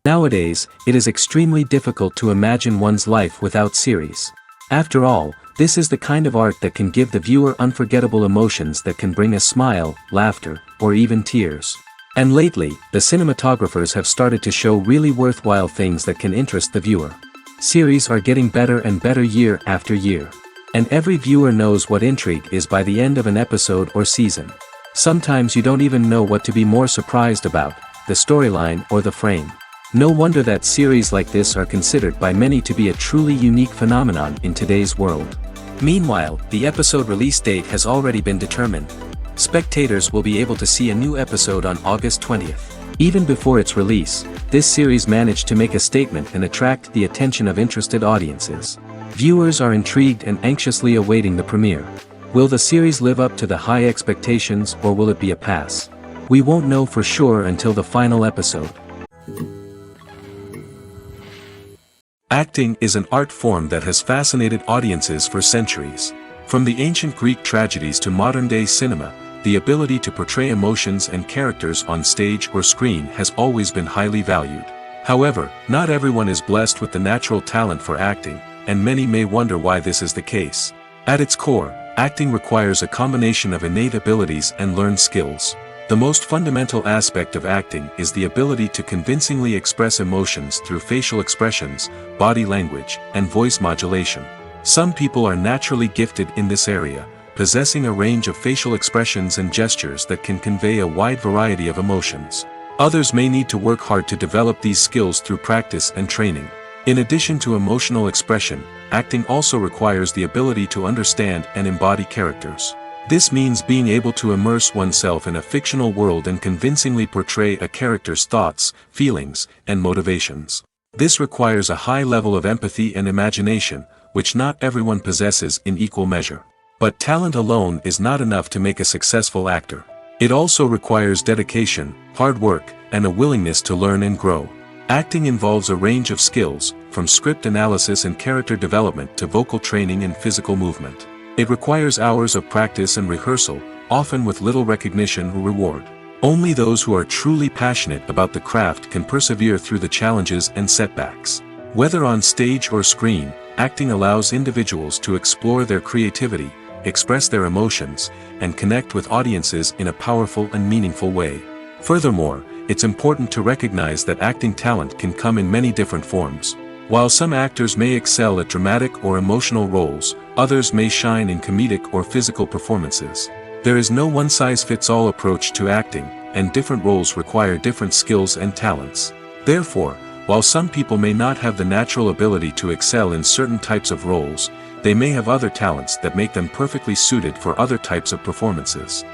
Nowadays, it is extremely difficult to imagine one's life without series. After all, this is the kind of art that can give the viewer unforgettable emotions that can bring a smile, laughter, or even tears. And lately, the cinematographers have started to show really worthwhile things that can interest the viewer. Series are getting better and better year after year. And every viewer knows what intrigue is by the end of an episode or season. Sometimes you don't even know what to be more surprised about, the storyline or the frame. No wonder that series like this are considered by many to be a truly unique phenomenon in today's world. Meanwhile, the episode release date has already been determined. Spectators will be able to see a new episode on August 20th. Even before its release, this series managed to make a statement and attract the attention of interested audiences. Viewers are intrigued and anxiously awaiting the premiere. Will the series live up to the high expectations or will it be a pass? We won't know for sure until the final episode. Acting is an art form that has fascinated audiences for centuries. From the ancient Greek tragedies to modern-day cinema, the ability to portray emotions and characters on stage or screen has always been highly valued. However, not everyone is blessed with the natural talent for acting, and many may wonder why this is the case. At its core, acting requires a combination of innate abilities and learned skills. The most fundamental aspect of acting is the ability to convincingly express emotions through facial expressions, body language, and voice modulation. Some people are naturally gifted in this area, possessing a range of facial expressions and gestures that can convey a wide variety of emotions. Others may need to work hard to develop these skills through practice and training. In addition to emotional expression, acting also requires the ability to understand and embody characters. This means being able to immerse oneself in a fictional world and convincingly portray a character's thoughts, feelings, and motivations. This requires a high level of empathy and imagination, which not everyone possesses in equal measure. But talent alone is not enough to make a successful actor. It also requires dedication, hard work, and a willingness to learn and grow. Acting involves a range of skills, from script analysis and character development to vocal training and physical movement. It requires hours of practice and rehearsal, often with little recognition or reward. Only those who are truly passionate about the craft can persevere through the challenges and setbacks. Whether on stage or screen, acting allows individuals to explore their creativity, express their emotions, and connect with audiences in a powerful and meaningful way. Furthermore, it's important to recognize that acting talent can come in many different forms. While some actors may excel at dramatic or emotional roles, others may shine in comedic or physical performances. There is no one-size-fits-all approach to acting, and different roles require different skills and talents. Therefore, while some people may not have the natural ability to excel in certain types of roles, they may have other talents that make them perfectly suited for other types of performances.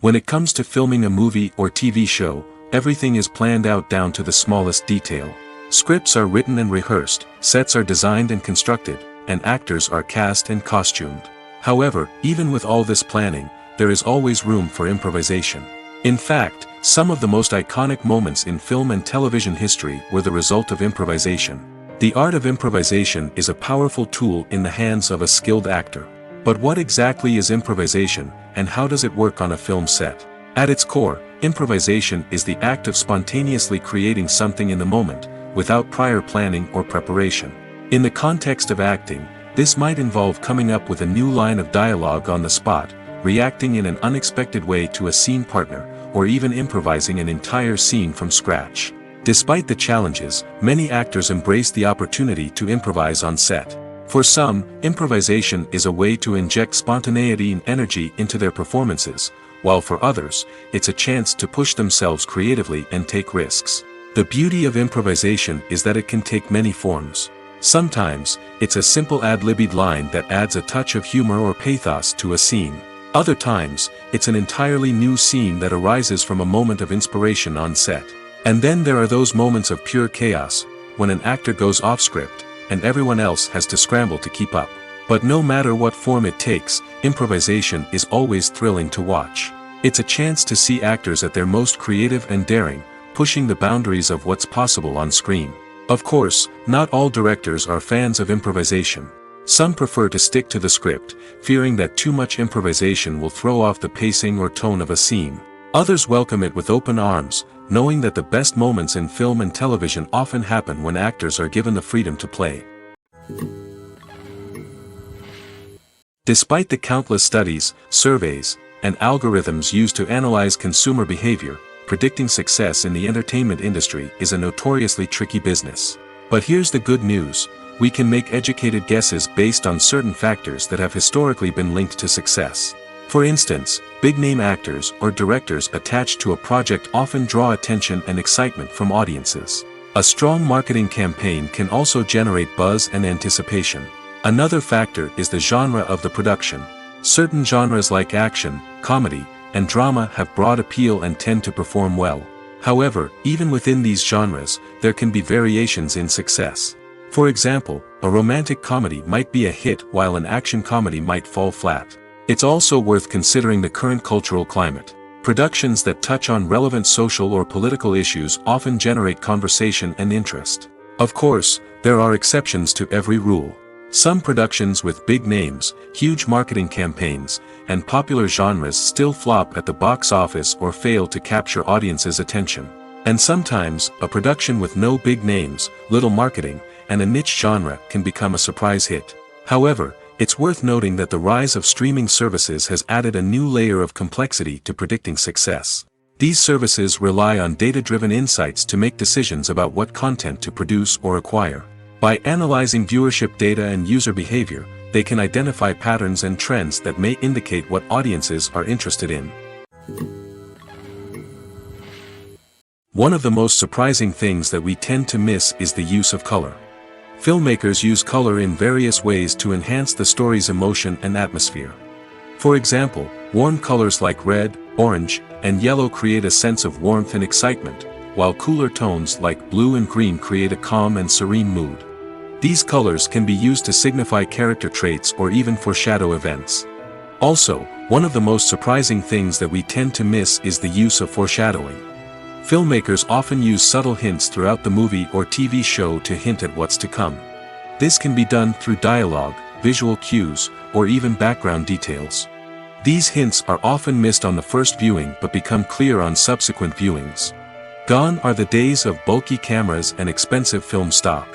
When it comes to filming a movie or TV show, everything is planned out down to the smallest detail. Scripts are written and rehearsed, sets are designed and constructed, and actors are cast and costumed. However, even with all this planning, there is always room for improvisation. In fact, some of the most iconic moments in film and television history were the result of improvisation. The art of improvisation is a powerful tool in the hands of a skilled actor. But what exactly is improvisation, and how does it work on a film set? At its core, improvisation is the act of spontaneously creating something in the moment, without prior planning or preparation. In the context of acting, this might involve coming up with a new line of dialogue on the spot, reacting in an unexpected way to a scene partner, or even improvising an entire scene from scratch. Despite the challenges, many actors embrace the opportunity to improvise on set. For some, improvisation is a way to inject spontaneity and energy into their performances, while for others, it's a chance to push themselves creatively and take risks. The beauty of improvisation is that it can take many forms. Sometimes, it's a simple ad-libbed line that adds a touch of humor or pathos to a scene. Other times, it's an entirely new scene that arises from a moment of inspiration on set. And then there are those moments of pure chaos, when an actor goes off script, and everyone else has to scramble to keep up. But no matter what form it takes, improvisation is always thrilling to watch. It's a chance to see actors at their most creative and daring, pushing the boundaries of what's possible on screen. Of course, not all directors are fans of improvisation. Some prefer to stick to the script, fearing that too much improvisation will throw off the pacing or tone of a scene. Others welcome it with open arms, knowing that the best moments in film and television often happen when actors are given the freedom to play. Despite the countless studies, surveys, and algorithms used to analyze consumer behavior, predicting success in the entertainment industry is a notoriously tricky business. But here's the good news: we can make educated guesses based on certain factors that have historically been linked to success. For instance, big-name actors or directors attached to a project often draw attention and excitement from audiences. A strong marketing campaign can also generate buzz and anticipation. Another factor is the genre of the production. Certain genres like action, comedy, and drama have broad appeal and tend to perform well. However, even within these genres, there can be variations in success. For example, a romantic comedy might be a hit while an action comedy might fall flat. It's also worth considering the current cultural climate. Productions that touch on relevant social or political issues often generate conversation and interest. Of course, there are exceptions to every rule. Some productions with big names, huge marketing campaigns, and popular genres still flop at the box office or fail to capture audiences' attention. And sometimes, a production with no big names, little marketing, and a niche genre can become a surprise hit. However, it's worth noting that the rise of streaming services has added a new layer of complexity to predicting success. These services rely on data-driven insights to make decisions about what content to produce or acquire. By analyzing viewership data and user behavior, they can identify patterns and trends that may indicate what audiences are interested in. One of the most surprising things that we tend to miss is the use of color. Filmmakers use color in various ways to enhance the story's emotion and atmosphere. For example, warm colors like red, orange, and yellow create a sense of warmth and excitement, while cooler tones like blue and green create a calm and serene mood. These colors can be used to signify character traits or even foreshadow events. Also, one of the most surprising things that we tend to miss is the use of foreshadowing. Filmmakers often use subtle hints throughout the movie or TV show to hint at what's to come. This can be done through dialogue, visual cues, or even background details. These hints are often missed on the first viewing but become clear on subsequent viewings. Gone are the days of bulky cameras and expensive film stock.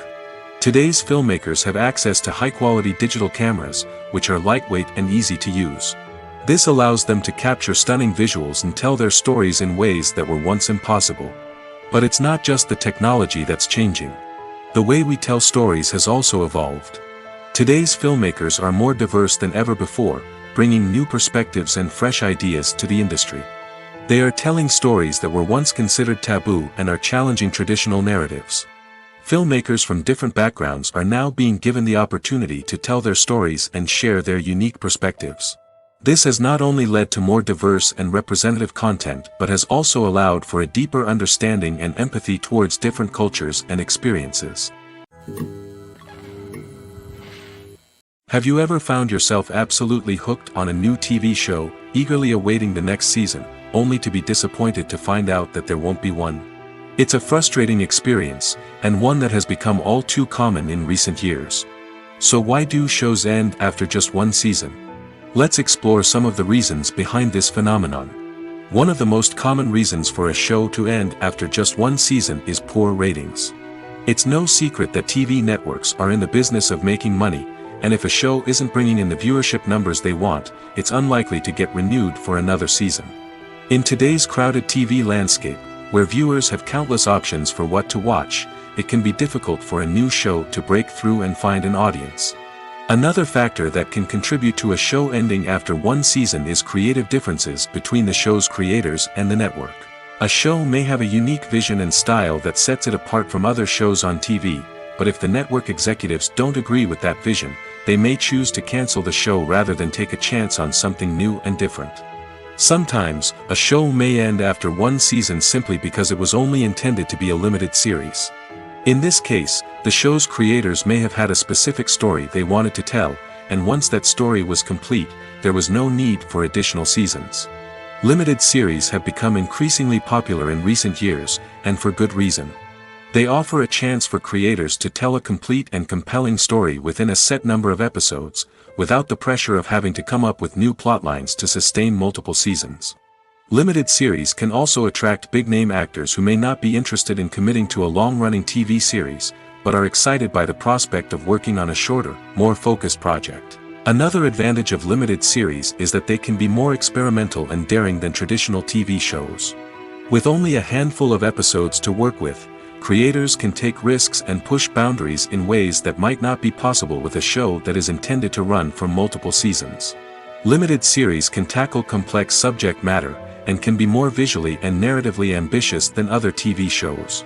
Today's filmmakers have access to high-quality digital cameras, which are lightweight and easy to use. This allows them to capture stunning visuals and tell their stories in ways that were once impossible. But it's not just the technology that's changing. The way we tell stories has also evolved. Today's filmmakers are more diverse than ever before, bringing new perspectives and fresh ideas to the industry. They are telling stories that were once considered taboo and are challenging traditional narratives. Filmmakers from different backgrounds are now being given the opportunity to tell their stories and share their unique perspectives. This has not only led to more diverse and representative content but has also allowed for a deeper understanding and empathy towards different cultures and experiences. Have you ever found yourself absolutely hooked on a new TV show, eagerly awaiting the next season, only to be disappointed to find out that there won't be one? It's a frustrating experience, and one that has become all too common in recent years. So why do shows end after just one season? Let's explore some of the reasons behind this phenomenon. One of the most common reasons for a show to end after just one season is poor ratings. It's no secret that TV networks are in the business of making money, and if a show isn't bringing in the viewership numbers they want, it's unlikely to get renewed for another season. In today's crowded TV landscape, where viewers have countless options for what to watch, it can be difficult for a new show to break through and find an audience. Another factor that can contribute to a show ending after one season is creative differences between the show's creators and the network. A show may have a unique vision and style that sets it apart from other shows on TV, but if the network executives don't agree with that vision, they may choose to cancel the show rather than take a chance on something new and different. Sometimes, a show may end after one season simply because it was only intended to be a limited series. In this case, the show's creators may have had a specific story they wanted to tell, and once that story was complete, there was no need for additional seasons. Limited series have become increasingly popular in recent years, and for good reason. They offer a chance for creators to tell a complete and compelling story within a set number of episodes, without the pressure of having to come up with new plotlines to sustain multiple seasons. Limited series can also attract big-name actors who may not be interested in committing to a long-running TV series, but are excited by the prospect of working on a shorter, more focused project. Another advantage of limited series is that they can be more experimental and daring than traditional TV shows. With only a handful of episodes to work with, creators can take risks and push boundaries in ways that might not be possible with a show that is intended to run for multiple seasons. Limited series can tackle complex subject matter, and can be more visually and narratively ambitious than other TV shows.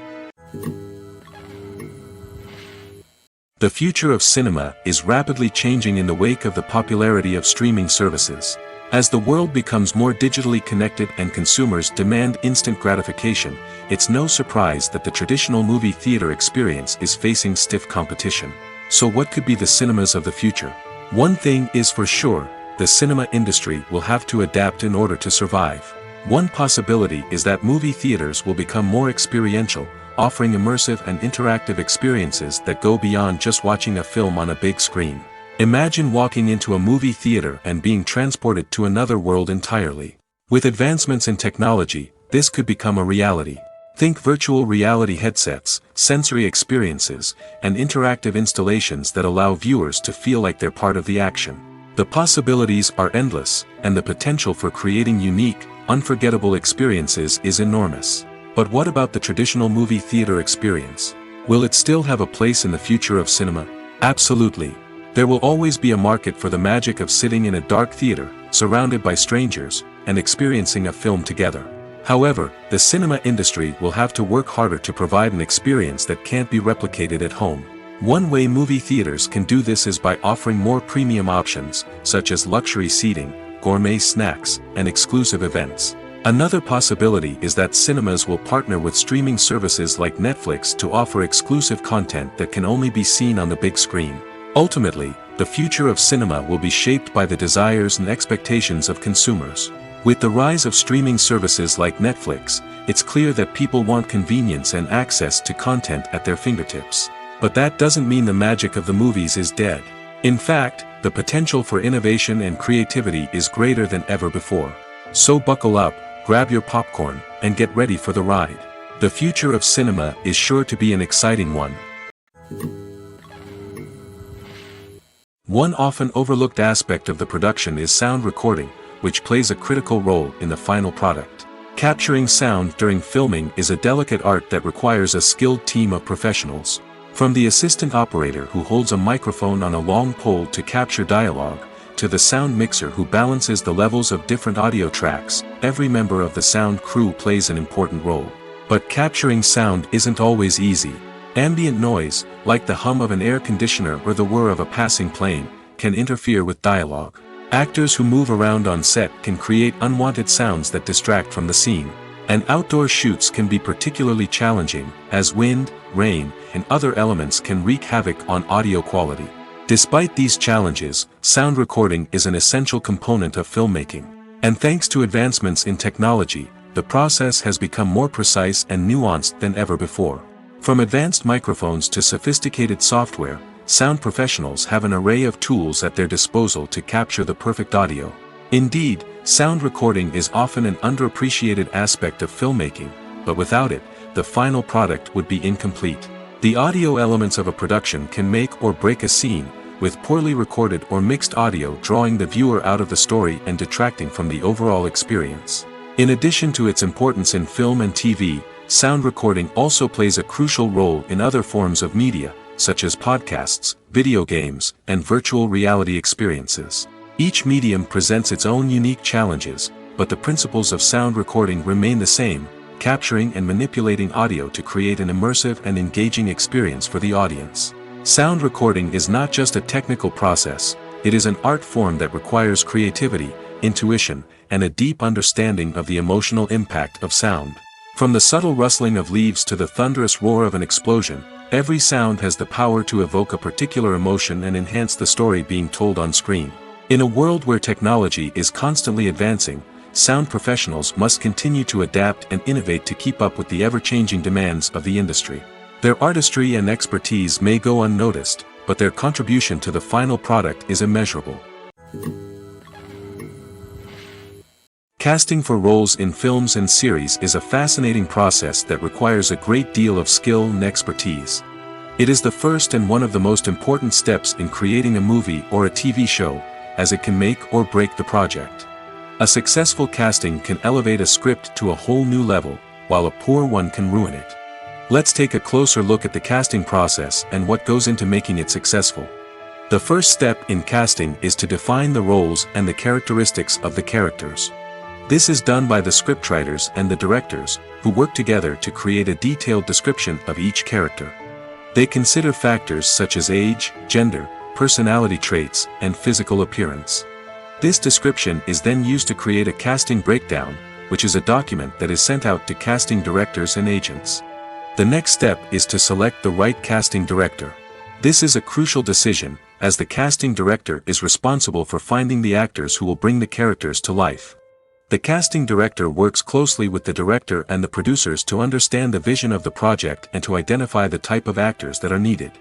The future of cinema is rapidly changing in the wake of the popularity of streaming services. As the world becomes more digitally connected and consumers demand instant gratification, it's no surprise that the traditional movie theater experience is facing stiff competition. So what could be the cinemas of the future? One thing is for sure, the cinema industry will have to adapt in order to survive. One possibility is that movie theaters will become more experiential, offering immersive and interactive experiences that go beyond just watching a film on a big screen. Imagine walking into a movie theater and being transported to another world entirely. With advancements in technology, this could become a reality. Think virtual reality headsets, sensory experiences, and interactive installations that allow viewers to feel like they're part of the action. The possibilities are endless, and the potential for creating unique, unforgettable experiences is enormous. But what about the traditional movie theater experience? Will it still have a place in the future of cinema? Absolutely. There will always be a market for the magic of sitting in a dark theater, surrounded by strangers, and experiencing a film together. However, the cinema industry will have to work harder to provide an experience that can't be replicated at home. One way movie theaters can do this is by offering more premium options, such as luxury seating, gourmet snacks, and exclusive events. Another possibility is that cinemas will partner with streaming services like Netflix to offer exclusive content that can only be seen on the big screen. Ultimately, the future of cinema will be shaped by the desires and expectations of consumers. With the rise of streaming services like Netflix, it's clear that people want convenience and access to content at their fingertips. But that doesn't mean the magic of the movies is dead. In fact, the potential for innovation and creativity is greater than ever before. So buckle up, grab your popcorn, and get ready for the ride. The future of cinema is sure to be an exciting one. One often overlooked aspect of the production is sound recording, which plays a critical role in the final product. Capturing sound during filming is a delicate art that requires a skilled team of professionals. From the assistant operator who holds a microphone on a long pole to capture dialogue, to the sound mixer who balances the levels of different audio tracks, every member of the sound crew plays an important role. But capturing sound isn't always easy. Ambient noise, like the hum of an air conditioner or the whir of a passing plane, can interfere with dialogue. Actors who move around on set can create unwanted sounds that distract from the scene. And outdoor shoots can be particularly challenging, as wind, rain, and other elements can wreak havoc on audio quality. Despite these challenges, sound recording is an essential component of filmmaking. And thanks to advancements in technology, the process has become more precise and nuanced than ever before. From advanced microphones to sophisticated software, sound professionals have an array of tools at their disposal to capture the perfect audio. Indeed, sound recording is often an underappreciated aspect of filmmaking, but without it, the final product would be incomplete. The audio elements of a production can make or break a scene, with poorly recorded or mixed audio drawing the viewer out of the story and detracting from the overall experience. In addition to its importance in film and TV, sound recording also plays a crucial role in other forms of media, such as podcasts, video games, and virtual reality experiences. Each medium presents its own unique challenges, but the principles of sound recording remain the same, capturing and manipulating audio to create an immersive and engaging experience for the audience. Sound recording is not just a technical process, it is an art form that requires creativity, intuition, and a deep understanding of the emotional impact of sound. From the subtle rustling of leaves to the thunderous roar of an explosion, every sound has the power to evoke a particular emotion and enhance the story being told on screen. In a world where technology is constantly advancing, sound professionals must continue to adapt and innovate to keep up with the ever-changing demands of the industry. Their artistry and expertise may go unnoticed, but their contribution to the final product is immeasurable. Casting for roles in films and series is a fascinating process that requires a great deal of skill and expertise. It is the first and one of the most important steps in creating a movie or a TV show, as it can make or break the project. A successful casting can elevate a script to a whole new level, while a poor one can ruin it. Let's take a closer look at the casting process and what goes into making it successful. The first step in casting is to define the roles and the characteristics of the characters. This is done by the scriptwriters and the directors, who work together to create a detailed description of each character. They consider factors such as age, gender, personality traits, and physical appearance. This description is then used to create a casting breakdown, which is a document that is sent out to casting directors and agents. The next step is to select the right casting director. This is a crucial decision, as the casting director is responsible for finding the actors who will bring the characters to life. The casting director works closely with the director and the producers to understand the vision of the project and to identify the type of actors that are needed.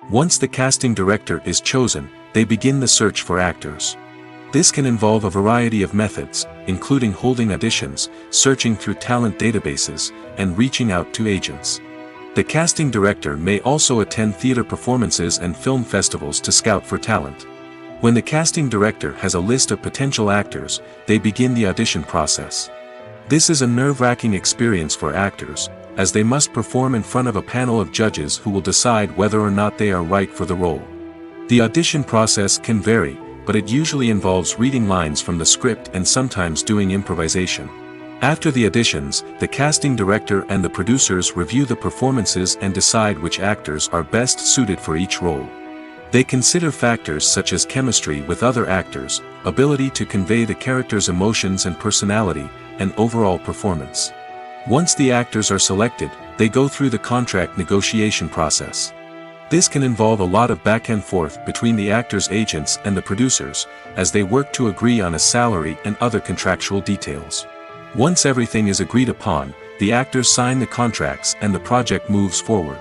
Once the casting director is chosen, they begin the search for actors. This can involve a variety of methods, including holding auditions, searching through talent databases, and reaching out to agents. The casting director may also attend theater performances and film festivals to scout for talent. When the casting director has a list of potential actors, they begin the audition process. This is a nerve-wracking experience for actors, as they must perform in front of a panel of judges who will decide whether or not they are right for the role. The audition process can vary, but it usually involves reading lines from the script and sometimes doing improvisation. After the auditions, the casting director and the producers review the performances and decide which actors are best suited for each role. They consider factors such as chemistry with other actors, ability to convey the character's emotions and personality, and overall performance. Once the actors are selected, they go through the contract negotiation process. This can involve a lot of back and forth between the actors' agents and the producers, as they work to agree on a salary and other contractual details. Once everything is agreed upon, the actors sign the contracts and the project moves forward.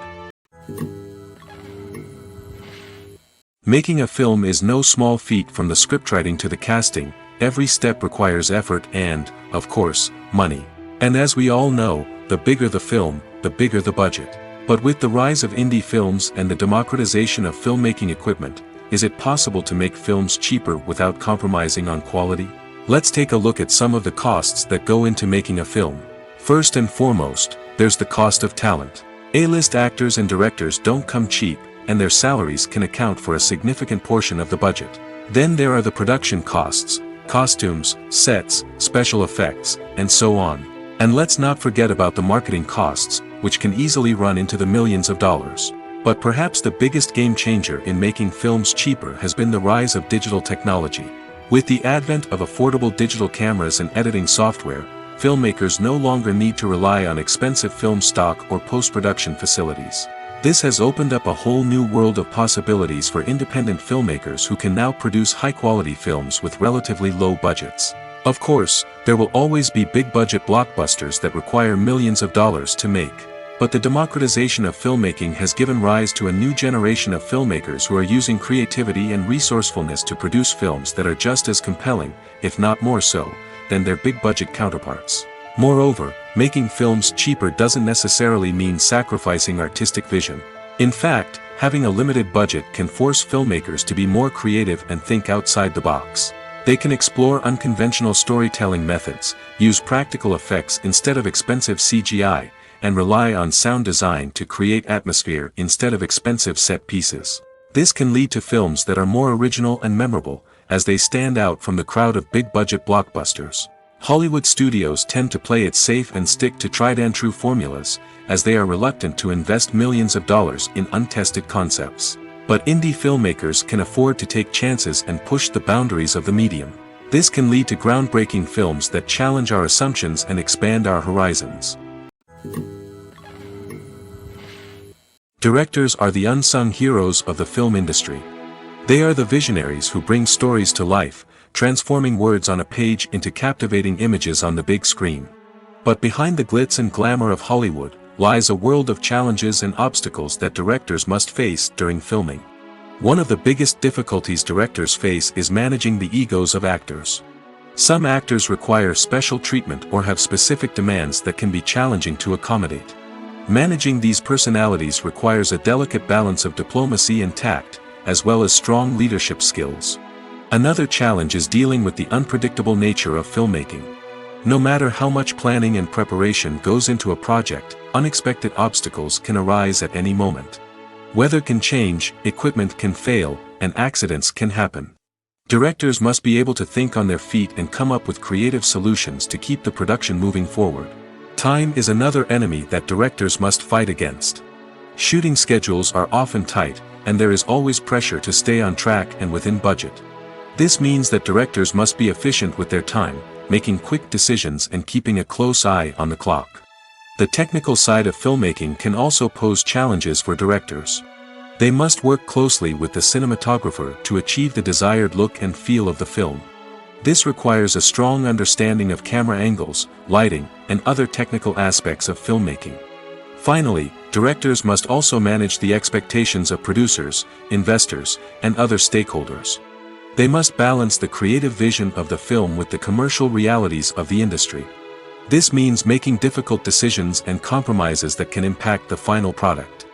Making a film is no small feat. From the scriptwriting to the casting, every step requires effort and, of course, money. And as we all know, the bigger the film, the bigger the budget. But with the rise of indie films and the democratization of filmmaking equipment, is it possible to make films cheaper without compromising on quality? Let's take a look at some of the costs that go into making a film. First and foremost, there's the cost of talent. A-list actors and directors don't come cheap, and their salaries can account for a significant portion of the budget. Then there are the production costs, costumes, sets, special effects, and so on. And let's not forget about the marketing costs, which can easily run into the millions of dollars. But perhaps the biggest game changer in making films cheaper has been the rise of digital technology. With the advent of affordable digital cameras and editing software, filmmakers no longer need to rely on expensive film stock or post-production facilities. This has opened up a whole new world of possibilities for independent filmmakers who can now produce high-quality films with relatively low budgets. Of course, there will always be big-budget blockbusters that require millions of dollars to make. But the democratization of filmmaking has given rise to a new generation of filmmakers who are using creativity and resourcefulness to produce films that are just as compelling, if not more so, than their big-budget counterparts. Moreover, making films cheaper doesn't necessarily mean sacrificing artistic vision. In fact, having a limited budget can force filmmakers to be more creative and think outside the box. They can explore unconventional storytelling methods, use practical effects instead of expensive CGI, and rely on sound design to create atmosphere instead of expensive set pieces. This can lead to films that are more original and memorable, as they stand out from the crowd of big-budget blockbusters. Hollywood studios tend to play it safe and stick to tried-and-true formulas, as they are reluctant to invest millions of dollars in untested concepts. But indie filmmakers can afford to take chances and push the boundaries of the medium. This can lead to groundbreaking films that challenge our assumptions and expand our horizons. Directors are the unsung heroes of the film industry. They are the visionaries who bring stories to life, transforming words on a page into captivating images on the big screen. But behind the glitz and glamour of Hollywood lies a world of challenges and obstacles that directors must face during filming. One of the biggest difficulties directors face is managing the egos of actors. Some actors require special treatment or have specific demands that can be challenging to accommodate. Managing these personalities requires a delicate balance of diplomacy and tact, as well as strong leadership skills. Another challenge is dealing with the unpredictable nature of filmmaking. No matter how much planning and preparation goes into a project, unexpected obstacles can arise at any moment. Weather can change, equipment can fail, and accidents can happen. Directors must be able to think on their feet and come up with creative solutions to keep the production moving forward. Time is another enemy that directors must fight against. Shooting schedules are often tight, and there is always pressure to stay on track and within budget. This means that directors must be efficient with their time, making quick decisions and keeping a close eye on the clock. The technical side of filmmaking can also pose challenges for directors. They must work closely with the cinematographer to achieve the desired look and feel of the film. This requires a strong understanding of camera angles, lighting, and other technical aspects of filmmaking. Finally, directors must also manage the expectations of producers, investors, and other stakeholders. They must balance the creative vision of the film with the commercial realities of the industry. This means making difficult decisions and compromises that can impact the final product.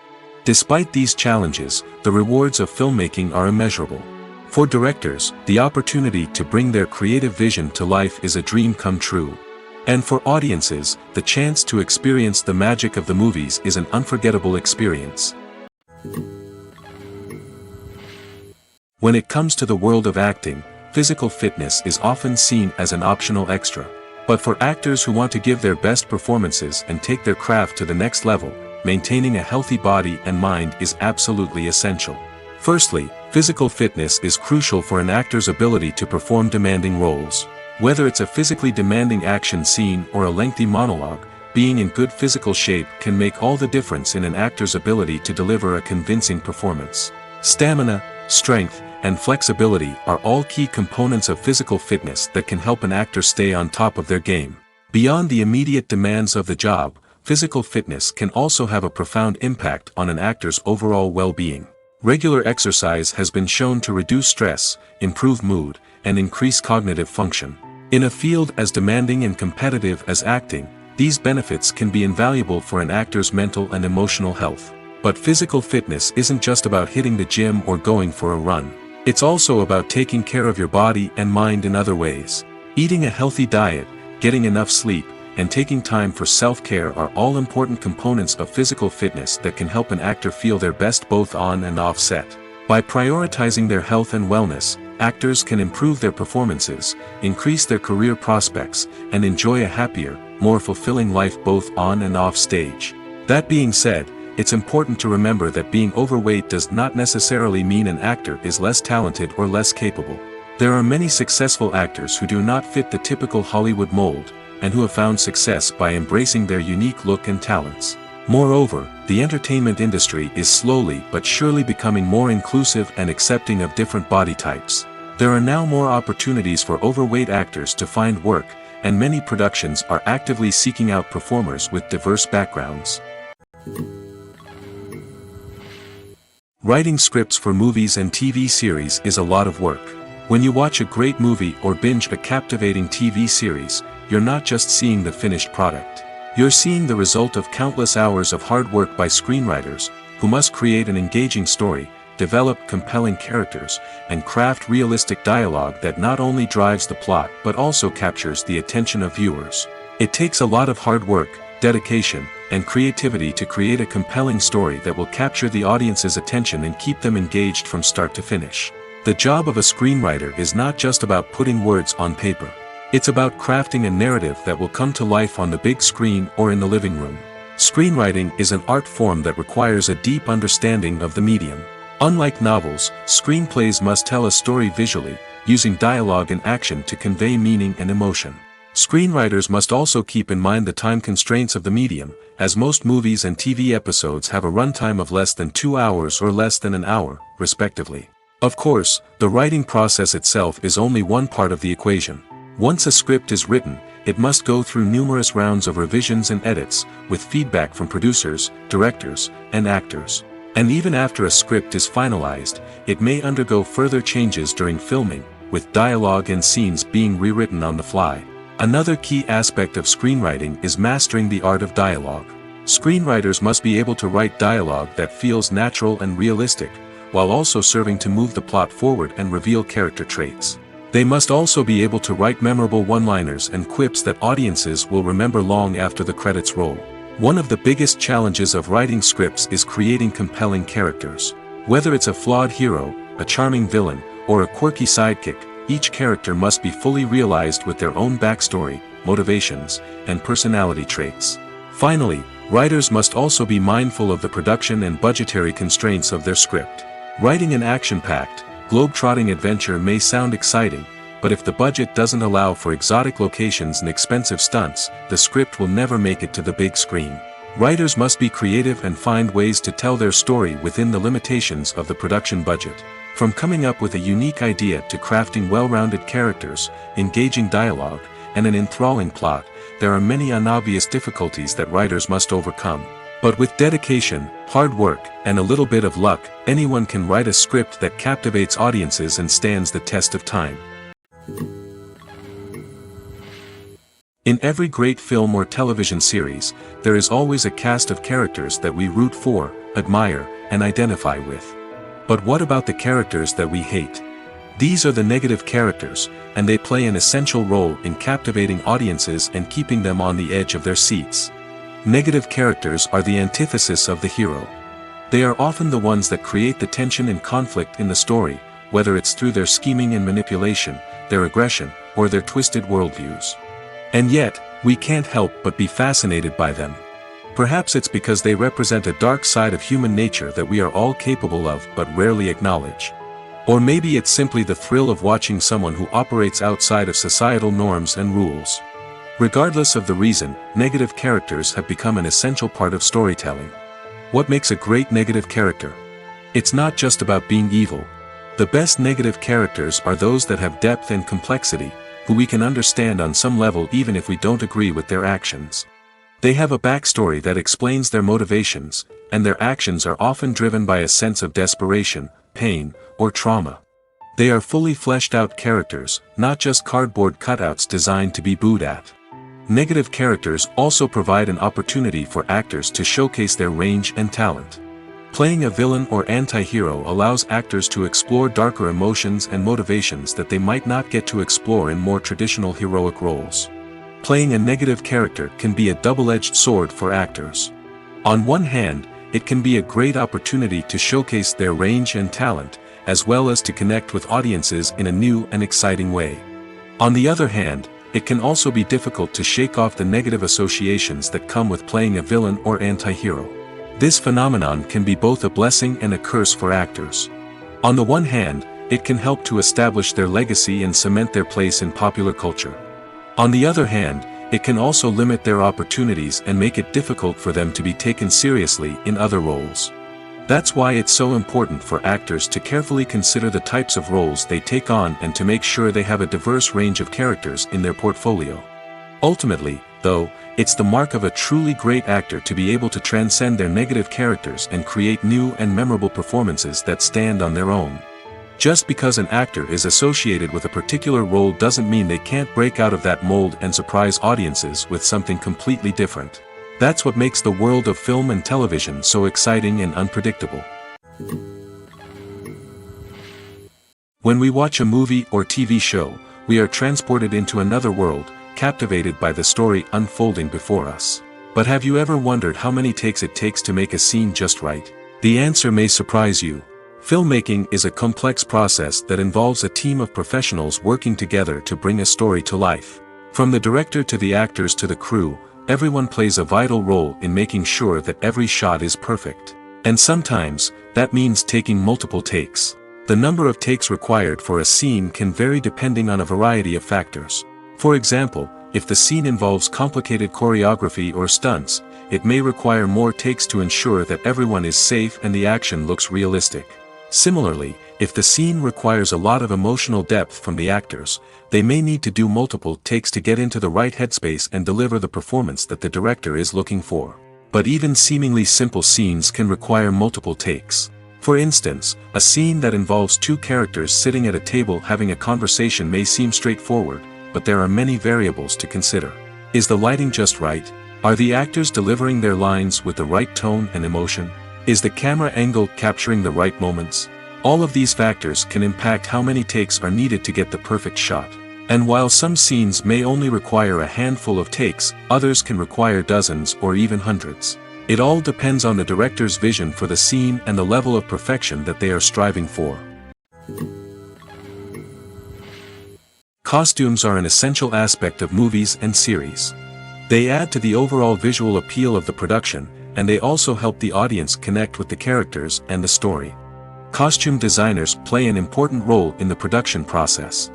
Despite these challenges, the rewards of filmmaking are immeasurable. For directors, the opportunity to bring their creative vision to life is a dream come true. And for audiences, the chance to experience the magic of the movies is an unforgettable experience. When it comes to the world of acting, physical fitness is often seen as an optional extra. But for actors who want to give their best performances and take their craft to the next level, maintaining a healthy body and mind is absolutely essential. Firstly, physical fitness is crucial for an actor's ability to perform demanding roles. Whether it's a physically demanding action scene or a lengthy monologue, being in good physical shape can make all the difference in an actor's ability to deliver a convincing performance. Stamina, strength, and flexibility are all key components of physical fitness that can help an actor stay on top of their game. Beyond the immediate demands of the job, physical fitness can also have a profound impact on an actor's overall well-being. Regular exercise has been shown to reduce stress, improve mood, and increase cognitive function. In a field as demanding and competitive as acting, these benefits can be invaluable for an actor's mental and emotional health. But physical fitness isn't just about hitting the gym or going for a run. It's also about taking care of your body and mind in other ways. Eating a healthy diet, getting enough sleep, and taking time for self-care are all important components of physical fitness that can help an actor feel their best both on and off set. By prioritizing their health and wellness, actors can improve their performances, increase their career prospects, and enjoy a happier, more fulfilling life both on and off stage. That being said, it's important to remember that being overweight does not necessarily mean an actor is less talented or less capable. There are many successful actors who do not fit the typical Hollywood mold, and who have found success by embracing their unique look and talents. Moreover, the entertainment industry is slowly but surely becoming more inclusive and accepting of different body types. There are now more opportunities for overweight actors to find work, and many productions are actively seeking out performers with diverse backgrounds. Writing scripts for movies and TV series is a lot of work. When you watch a great movie or binge a captivating TV series, you're not just seeing the finished product. You're seeing the result of countless hours of hard work by screenwriters, who must create an engaging story, develop compelling characters, and craft realistic dialogue that not only drives the plot but also captures the attention of viewers. It takes a lot of hard work, dedication, and creativity to create a compelling story that will capture the audience's attention and keep them engaged from start to finish. The job of a screenwriter is not just about putting words on paper. It's about crafting a narrative that will come to life on the big screen or in the living room. Screenwriting is an art form that requires a deep understanding of the medium. Unlike novels, screenplays must tell a story visually, using dialogue and action to convey meaning and emotion. Screenwriters must also keep in mind the time constraints of the medium, as most movies and TV episodes have a runtime of less than 2 hours or less than an hour, respectively. Of course, the writing process itself is only one part of the equation. Once a script is written, it must go through numerous rounds of revisions and edits, with feedback from producers, directors, and actors. And even after a script is finalized, it may undergo further changes during filming, with dialogue and scenes being rewritten on the fly. Another key aspect of screenwriting is mastering the art of dialogue. Screenwriters must be able to write dialogue that feels natural and realistic, while also serving to move the plot forward and reveal character traits. They must also be able to write memorable one-liners and quips that audiences will remember long after the credits roll. One of the biggest challenges of writing scripts is creating compelling characters. Whether it's a flawed hero, a charming villain, or a quirky sidekick, each character must be fully realized with their own backstory, motivations, and personality traits. Finally, writers must also be mindful of the production and budgetary constraints of their script. Writing an action-packed, globe-trotting adventure may sound exciting, but if the budget doesn't allow for exotic locations and expensive stunts, the script will never make it to the big screen. Writers must be creative and find ways to tell their story within the limitations of the production budget. From coming up with a unique idea to crafting well-rounded characters, engaging dialogue, and an enthralling plot, there are many unobvious difficulties that writers must overcome. But with dedication, hard work, and a little bit of luck, anyone can write a script that captivates audiences and stands the test of time. In every great film or television series, there is always a cast of characters that we root for, admire, and identify with. But what about the characters that we hate? These are the negative characters, and they play an essential role in captivating audiences and keeping them on the edge of their seats. Negative characters are the antithesis of the hero. They are often the ones that create the tension and conflict in the story, whether it's through their scheming and manipulation, their aggression, or their twisted worldviews. And yet, we can't help but be fascinated by them. Perhaps it's because they represent a dark side of human nature that we are all capable of but rarely acknowledge. Or maybe it's simply the thrill of watching someone who operates outside of societal norms and rules. Regardless of the reason, negative characters have become an essential part of storytelling. What makes a great negative character? It's not just about being evil. The best negative characters are those that have depth and complexity, who we can understand on some level even if we don't agree with their actions. They have a backstory that explains their motivations, and their actions are often driven by a sense of desperation, pain, or trauma. They are fully fleshed out characters, not just cardboard cutouts designed to be booed at. Negative characters also provide an opportunity for actors to showcase their range and talent. Playing a villain or anti-hero allows actors to explore darker emotions and motivations that they might not get to explore in more traditional heroic roles. Playing a negative character can be a double-edged sword for actors. On one hand, it can be a great opportunity to showcase their range and talent, as well as to connect with audiences in a new and exciting way. On the other hand, it can also be difficult to shake off the negative associations that come with playing a villain or anti-hero. This phenomenon can be both a blessing and a curse for actors. On the one hand, it can help to establish their legacy and cement their place in popular culture. On the other hand, it can also limit their opportunities and make it difficult for them to be taken seriously in other roles. That's why it's so important for actors to carefully consider the types of roles they take on and to make sure they have a diverse range of characters in their portfolio. Ultimately, though, it's the mark of a truly great actor to be able to transcend their negative characters and create new and memorable performances that stand on their own. Just because an actor is associated with a particular role doesn't mean they can't break out of that mold and surprise audiences with something completely different. That's what makes the world of film and television so exciting and unpredictable. When we watch a movie or TV show, we are transported into another world, captivated by the story unfolding before us. But have you ever wondered how many takes it takes to make a scene just right? The answer may surprise you. Filmmaking is a complex process that involves a team of professionals working together to bring a story to life. From the director to the actors to the crew, everyone plays a vital role in making sure that every shot is perfect. And sometimes, that means taking multiple takes. The number of takes required for a scene can vary depending on a variety of factors. For example, if the scene involves complicated choreography or stunts, it may require more takes to ensure that everyone is safe and the action looks realistic. Similarly, if the scene requires a lot of emotional depth from the actors, they may need to do multiple takes to get into the right headspace and deliver the performance that the director is looking for. But even seemingly simple scenes can require multiple takes. For instance, a scene that involves two characters sitting at a table having a conversation may seem straightforward, but there are many variables to consider. Is the lighting just right? Are the actors delivering their lines with the right tone and emotion? Is the camera angle capturing the right moments? All of these factors can impact how many takes are needed to get the perfect shot. And while some scenes may only require a handful of takes, others can require dozens or even hundreds. It all depends on the director's vision for the scene and the level of perfection that they are striving for. Costumes are an essential aspect of movies and series. They add to the overall visual appeal of the production, and they also help the audience connect with the characters and the story. Costume designers play an important role in the production process.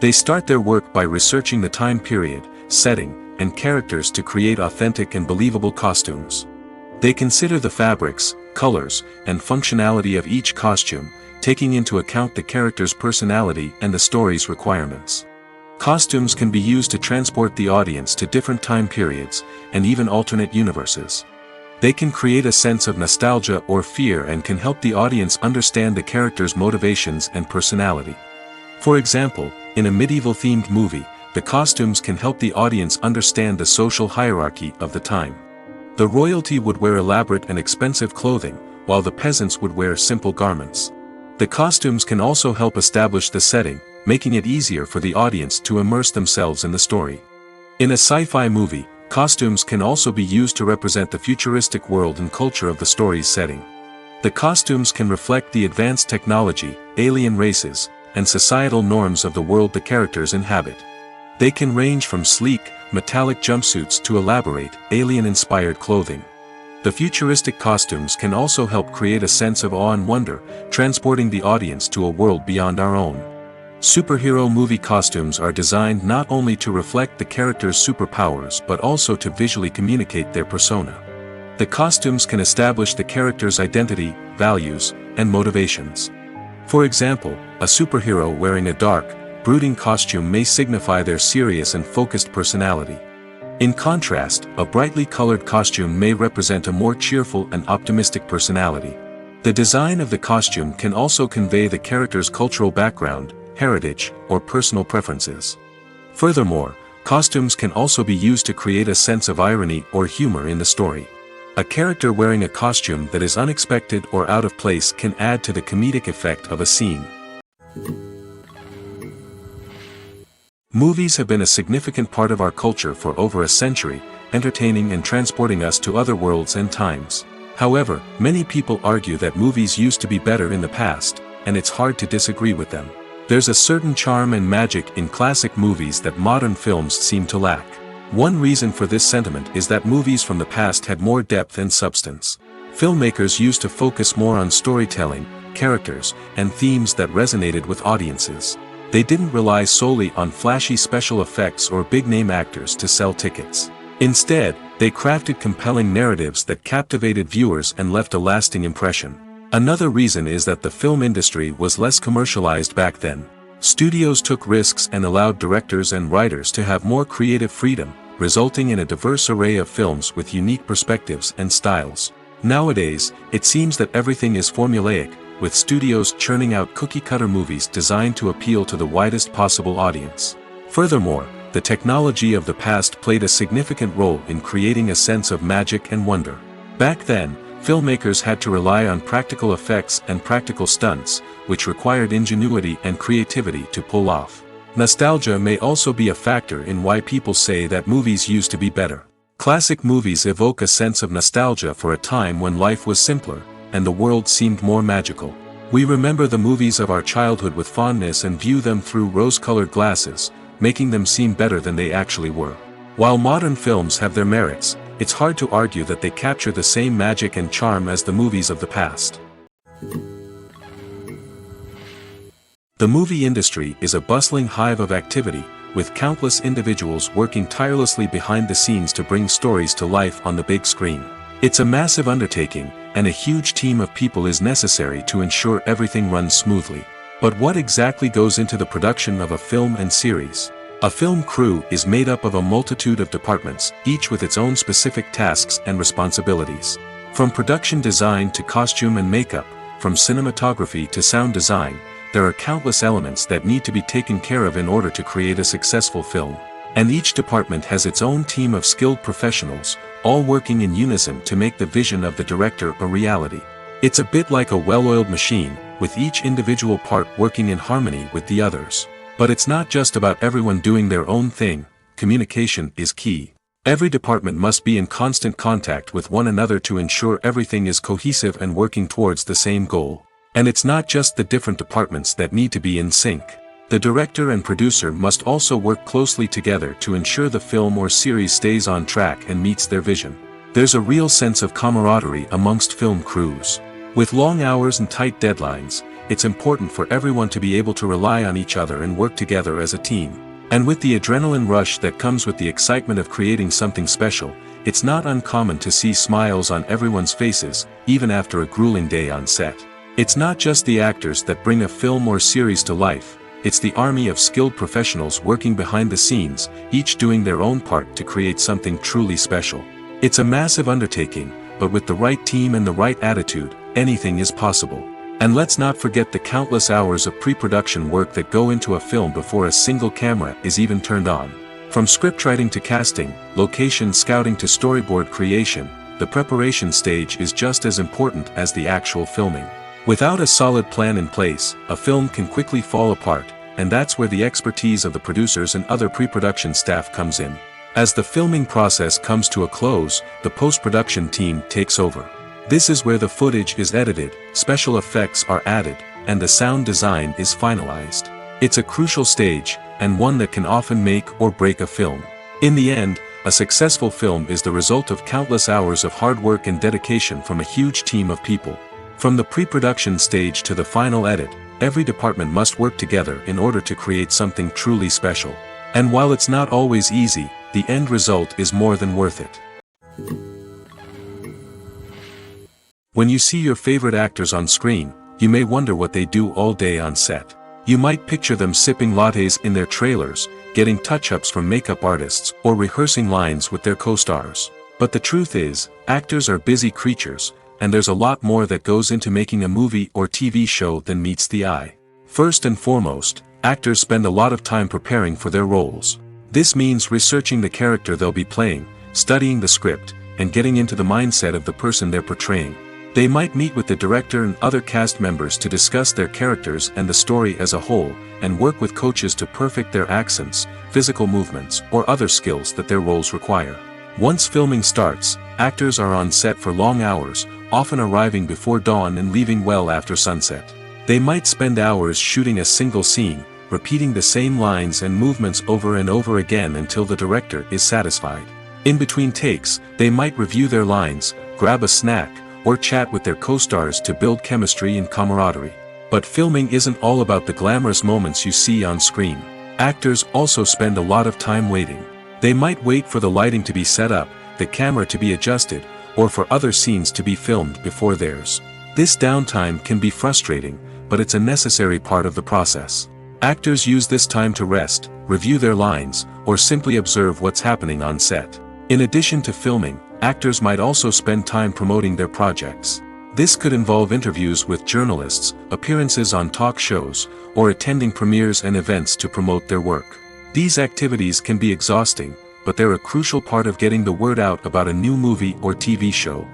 They start their work by researching the time period, setting, and characters to create authentic and believable costumes. They consider the fabrics, colors, and functionality of each costume, taking into account the character's personality and the story's requirements. Costumes can be used to transport the audience to different time periods, and even alternate universes. They can create a sense of nostalgia or fear and can help the audience understand the character's motivations and personality. For example, in a medieval-themed movie, the costumes can help the audience understand the social hierarchy of the time. The royalty would wear elaborate and expensive clothing, while the peasants would wear simple garments. The costumes can also help establish the setting, making it easier for the audience to immerse themselves in the story. In a sci-fi movie, costumes can also be used to represent the futuristic world and culture of the story's setting. The costumes can reflect the advanced technology, alien races, and societal norms of the world the characters inhabit. They can range from sleek, metallic jumpsuits to elaborate, alien-inspired clothing. The futuristic costumes can also help create a sense of awe and wonder, transporting the audience to a world beyond our own. Superhero movie costumes are designed not only to reflect the character's superpowers but also to visually communicate their persona. The costumes can establish the character's identity, values, and motivations. For example, a superhero wearing a dark, brooding costume may signify their serious and focused personality. In contrast, a brightly colored costume may represent a more cheerful and optimistic personality. The design of the costume can also convey the character's cultural background, heritage, or personal preferences. Furthermore, costumes can also be used to create a sense of irony or humor in the story. A character wearing a costume that is unexpected or out of place can add to the comedic effect of a scene. Movies have been a significant part of our culture for over a century, entertaining and transporting us to other worlds and times. However, many people argue that movies used to be better in the past, and it's hard to disagree with them. There's a certain charm and magic in classic movies that modern films seem to lack. One reason for this sentiment is that movies from the past had more depth and substance. Filmmakers used to focus more on storytelling, characters, and themes that resonated with audiences. They didn't rely solely on flashy special effects or big-name actors to sell tickets. Instead, they crafted compelling narratives that captivated viewers and left a lasting impression. Another reason is that the film industry was less commercialized back then. Studios took risks and allowed directors and writers to have more creative freedom, resulting in a diverse array of films with unique perspectives and styles. Nowadays, it seems that everything is formulaic, with studios churning out cookie-cutter movies designed to appeal to the widest possible audience. Furthermore, the technology of the past played a significant role in creating a sense of magic and wonder. Back then, filmmakers had to rely on practical effects and practical stunts, which required ingenuity and creativity to pull off. Nostalgia may also be a factor in why people say that movies used to be better. Classic movies evoke a sense of nostalgia for a time when life was simpler, and the world seemed more magical. We remember the movies of our childhood with fondness and view them through rose-colored glasses, making them seem better than they actually were. While modern films have their merits, it's hard to argue that they capture the same magic and charm as the movies of the past. The movie industry is a bustling hive of activity, with countless individuals working tirelessly behind the scenes to bring stories to life on the big screen. It's a massive undertaking, and a huge team of people is necessary to ensure everything runs smoothly. But what exactly goes into the production of a film and series? A film crew is made up of a multitude of departments, each with its own specific tasks and responsibilities. From production design to costume and makeup, from cinematography to sound design, there are countless elements that need to be taken care of in order to create a successful film. And each department has its own team of skilled professionals, all working in unison to make the vision of the director a reality. It's a bit like a well-oiled machine, with each individual part working in harmony with the others. But it's not just about everyone doing their own thing. Communication is key. Every department must be in constant contact with one another to ensure everything is cohesive and working towards the same goal. And it's not just the different departments that need to be in sync. The director and producer must also work closely together to ensure the film or series stays on track and meets their vision. There's a real sense of camaraderie amongst film crews. With long hours and tight deadlines, it's important for everyone to be able to rely on each other and work together as a team. And with the adrenaline rush that comes with the excitement of creating something special, it's not uncommon to see smiles on everyone's faces, even after a grueling day on set. It's not just the actors that bring a film or series to life, it's the army of skilled professionals working behind the scenes, each doing their own part to create something truly special. It's a massive undertaking, but with the right team and the right attitude, anything is possible. And let's not forget the countless hours of pre-production work that go into a film before a single camera is even turned on. From scriptwriting to casting, location scouting to storyboard creation, the preparation stage is just as important as the actual filming. Without a solid plan in place, a film can quickly fall apart, and that's where the expertise of the producers and other pre-production staff comes in. As the filming process comes to a close, the post-production team takes over. This is where the footage is edited, special effects are added, and the sound design is finalized. It's a crucial stage, and one that can often make or break a film. In the end, a successful film is the result of countless hours of hard work and dedication from a huge team of people. From the pre-production stage to the final edit, every department must work together in order to create something truly special. And while it's not always easy, the end result is more than worth it. When you see your favorite actors on screen, you may wonder what they do all day on set. You might picture them sipping lattes in their trailers, getting touch-ups from makeup artists, or rehearsing lines with their co-stars. But the truth is, actors are busy creatures, and there's a lot more that goes into making a movie or TV show than meets the eye. First and foremost, actors spend a lot of time preparing for their roles. This means researching the character they'll be playing, studying the script, and getting into the mindset of the person they're portraying. They might meet with the director and other cast members to discuss their characters and the story as a whole, and work with coaches to perfect their accents, physical movements, or other skills that their roles require. Once filming starts, actors are on set for long hours, often arriving before dawn and leaving well after sunset. They might spend hours shooting a single scene, repeating the same lines and movements over and over again until the director is satisfied. In between takes, they might review their lines, grab a snack, or chat with their co-stars to build chemistry and camaraderie. But filming isn't all about the glamorous moments you see on screen. Actors also spend a lot of time waiting. They might wait for the lighting to be set up, the camera to be adjusted, or for other scenes to be filmed before theirs. This downtime can be frustrating, but it's a necessary part of the process. Actors use this time to rest, review their lines, or simply observe what's happening on set. In addition to filming, actors might also spend time promoting their projects. This could involve interviews with journalists, appearances on talk shows, or attending premieres and events to promote their work. These activities can be exhausting, but they're a crucial part of getting the word out about a new movie or TV show.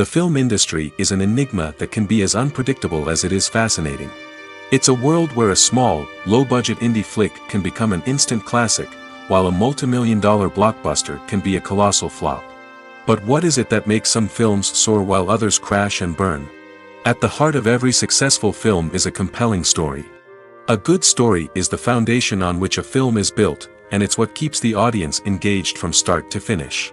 The film industry is an enigma that can be as unpredictable as it is fascinating. It's a world where a small, low-budget indie flick can become an instant classic, while a multi-million-dollar blockbuster can be a colossal flop. But what is it that makes some films soar while others crash and burn? At the heart of every successful film is a compelling story. A good story is the foundation on which a film is built, and it's what keeps the audience engaged from start to finish.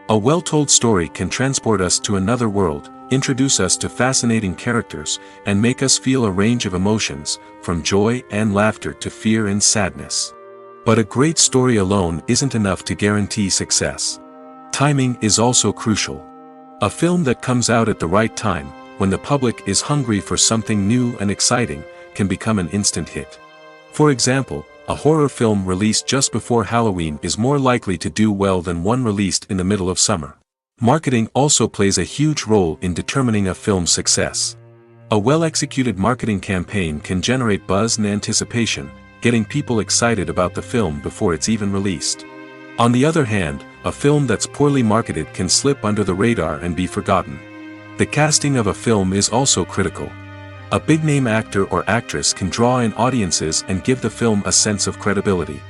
A well-told story can transport us to another world, introduce us to fascinating characters, and make us feel a range of emotions, from joy and laughter to fear and sadness. But a great story alone isn't enough to guarantee success. Timing is also crucial. A film that comes out at the right time, when the public is hungry for something new and exciting, can become an instant hit. For example, a horror film released just before Halloween is more likely to do well than one released in the middle of summer. Marketing also plays a huge role in determining a film's success. A well-executed marketing campaign can generate buzz and anticipation, getting people excited about the film before it's even released. On the other hand, a film that's poorly marketed can slip under the radar and be forgotten. The casting of a film is also critical. A big-name actor or actress can draw in audiences and give the film a sense of credibility.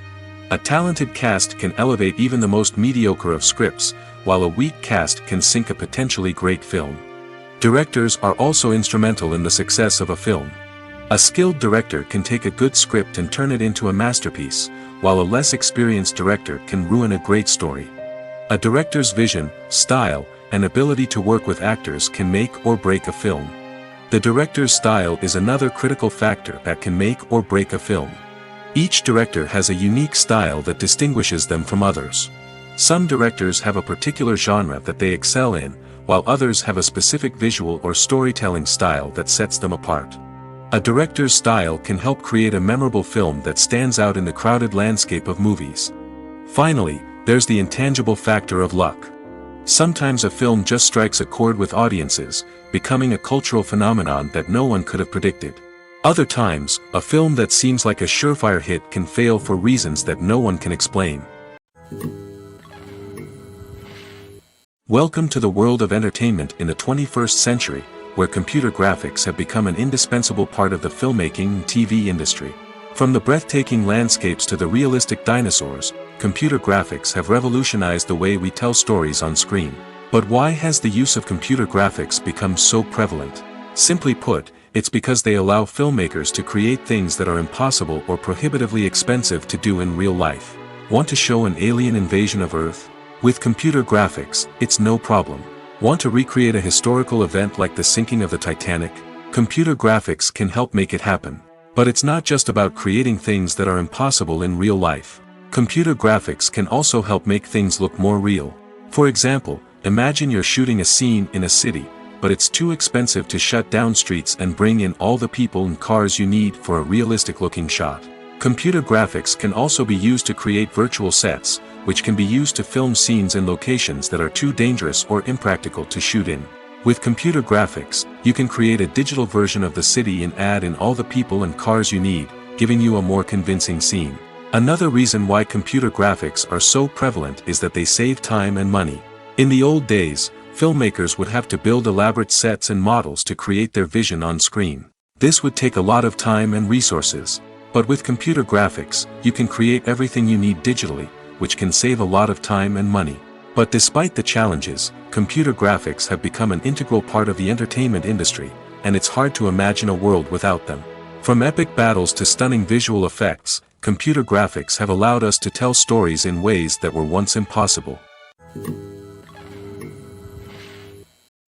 A talented cast can elevate even the most mediocre of scripts, while a weak cast can sink a potentially great film. Directors are also instrumental in the success of a film. A skilled director can take a good script and turn it into a masterpiece, while a less experienced director can ruin a great story. A director's vision, style, and ability to work with actors can make or break a film. The director's style is another critical factor that can make or break a film. Each director has a unique style that distinguishes them from others. Some directors have a particular genre that they excel in, while others have a specific visual or storytelling style that sets them apart. A director's style can help create a memorable film that stands out in the crowded landscape of movies. Finally, there's the intangible factor of luck. Sometimes a film just strikes a chord with audiences, becoming a cultural phenomenon that no one could have predicted. Other times, a film that seems like a surefire hit can fail for reasons that no one can explain. Welcome to the world of entertainment in the 21st century, where computer graphics have become an indispensable part of the filmmaking and TV industry. From the breathtaking landscapes to the realistic dinosaurs, computer graphics have revolutionized the way we tell stories on screen. But why has the use of computer graphics become so prevalent? Simply put, it's because they allow filmmakers to create things that are impossible or prohibitively expensive to do in real life. Want to show an alien invasion of Earth? With computer graphics, it's no problem. Want to recreate a historical event like the sinking of the Titanic? Computer graphics can help make it happen. But it's not just about creating things that are impossible in real life. Computer graphics can also help make things look more real. For example, imagine you're shooting a scene in a city, but it's too expensive to shut down streets and bring in all the people and cars you need for a realistic-looking shot. Computer graphics can also be used to create virtual sets, which can be used to film scenes in locations that are too dangerous or impractical to shoot in. With computer graphics, you can create a digital version of the city and add in all the people and cars you need, giving you a more convincing scene. Another reason why computer graphics are so prevalent is that they save time and money. In the old days, filmmakers would have to build elaborate sets and models to create their vision on screen. This would take a lot of time and resources. But with computer graphics, you can create everything you need digitally, which can save a lot of time and money. But despite the challenges, computer graphics have become an integral part of the entertainment industry, and it's hard to imagine a world without them. From epic battles to stunning visual effects, computer graphics have allowed us to tell stories in ways that were once impossible.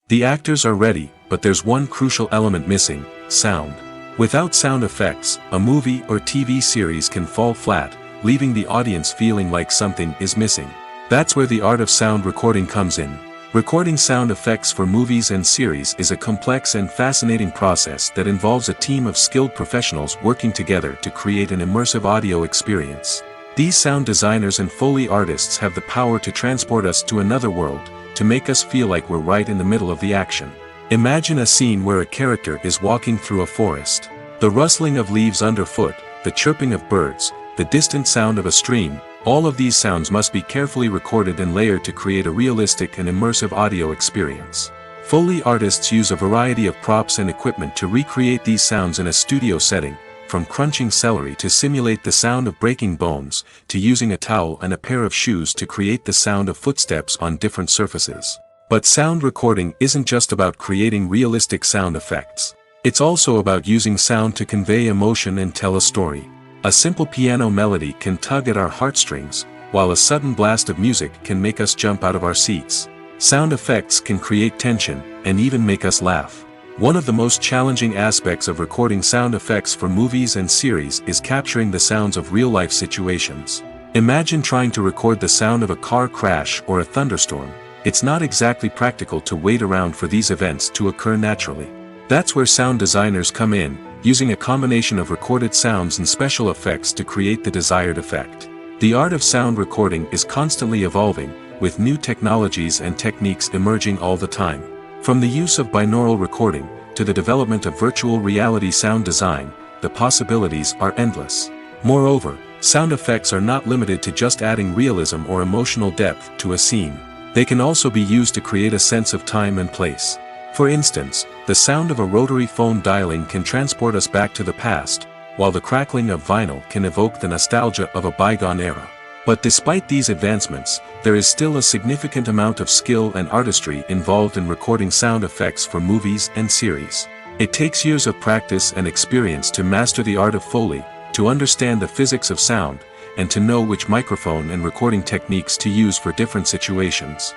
The actors are ready, but there's one crucial element missing: sound. Without sound effects, a movie or TV series can fall flat, leaving the audience feeling like something is missing. That's where the art of sound recording comes in. Recording sound effects for movies and series is a complex and fascinating process that involves a team of skilled professionals working together to create an immersive audio experience. These sound designers and Foley artists have the power to transport us to another world, to make us feel like we're right in the middle of the action. Imagine a scene where a character is walking through a forest. The rustling of leaves underfoot, the chirping of birds, the distant sound of a stream, all of these sounds must be carefully recorded and layered to create a realistic and immersive audio experience. Foley artists use a variety of props and equipment to recreate these sounds in a studio setting, from crunching celery to simulate the sound of breaking bones, to using a towel and a pair of shoes to create the sound of footsteps on different surfaces. But sound recording isn't just about creating realistic sound effects. It's also about using sound to convey emotion and tell a story. A simple piano melody can tug at our heartstrings, while a sudden blast of music can make us jump out of our seats. Sound effects can create tension, and even make us laugh. One of the most challenging aspects of recording sound effects for movies and series is capturing the sounds of real-life situations. Imagine trying to record the sound of a car crash or a thunderstorm. It's not exactly practical to wait around for these events to occur naturally. That's where sound designers come in, using a combination of recorded sounds and special effects to create the desired effect. The art of sound recording is constantly evolving, with new technologies and techniques emerging all the time. From the use of binaural recording, to the development of virtual reality sound design, the possibilities are endless. Moreover, sound effects are not limited to just adding realism or emotional depth to a scene. They can also be used to create a sense of time and place. For instance, the sound of a rotary phone dialing can transport us back to the past, while the crackling of vinyl can evoke the nostalgia of a bygone era. But despite these advancements, there is still a significant amount of skill and artistry involved in recording sound effects for movies and series. It takes years of practice and experience to master the art of Foley, to understand the physics of sound, and to know which microphone and recording techniques to use for different situations.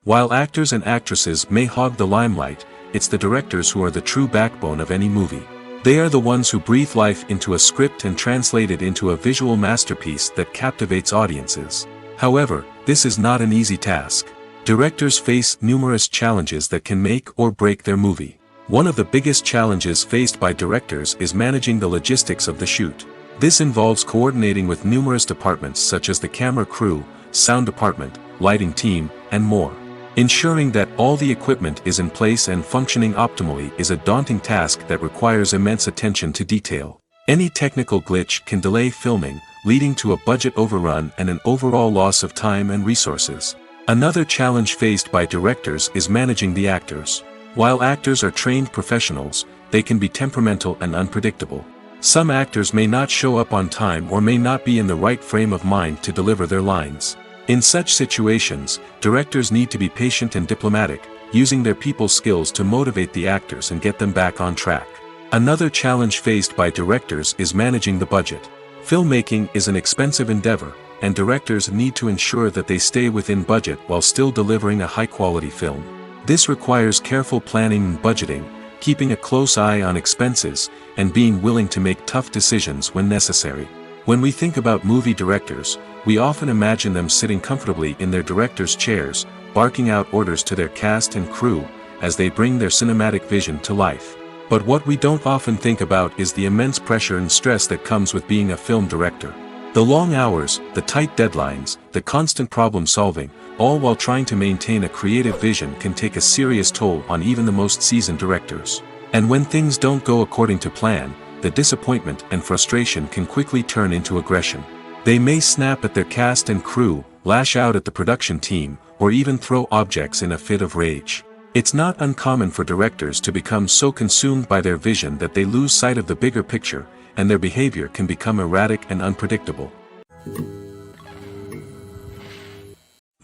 While actors and actresses may hog the limelight, it's the directors who are the true backbone of any movie. They are the ones who breathe life into a script and translate it into a visual masterpiece that captivates audiences. However, this is not an easy task. Directors face numerous challenges that can make or break their movie. One of the biggest challenges faced by directors is managing the logistics of the shoot. This involves coordinating with numerous departments such as the camera crew, sound department, lighting team, and more. Ensuring that all the equipment is in place and functioning optimally is a daunting task that requires immense attention to detail. Any technical glitch can delay filming, leading to a budget overrun and an overall loss of time and resources. Another challenge faced by directors is managing the actors. While actors are trained professionals, they can be temperamental and unpredictable. Some actors may not show up on time or may not be in the right frame of mind to deliver their lines. In such situations, directors need to be patient and diplomatic, using their people skills to motivate the actors and get them back on track. Another challenge faced by directors is managing the budget. Filmmaking is an expensive endeavor, and directors need to ensure that they stay within budget while still delivering a high-quality film. This requires careful planning and budgeting, keeping a close eye on expenses, and being willing to make tough decisions when necessary. When we think about movie directors, we often imagine them sitting comfortably in their director's chairs, barking out orders to their cast and crew, as they bring their cinematic vision to life. But what we don't often think about is the immense pressure and stress that comes with being a film director. The long hours, the tight deadlines, the constant problem solving, all while trying to maintain a creative vision can take a serious toll on even the most seasoned directors. And when things don't go according to plan, the disappointment and frustration can quickly turn into aggression. They may snap at their cast and crew, lash out at the production team, or even throw objects in a fit of rage. It's not uncommon for directors to become so consumed by their vision that they lose sight of the bigger picture, and their behavior can become erratic and unpredictable.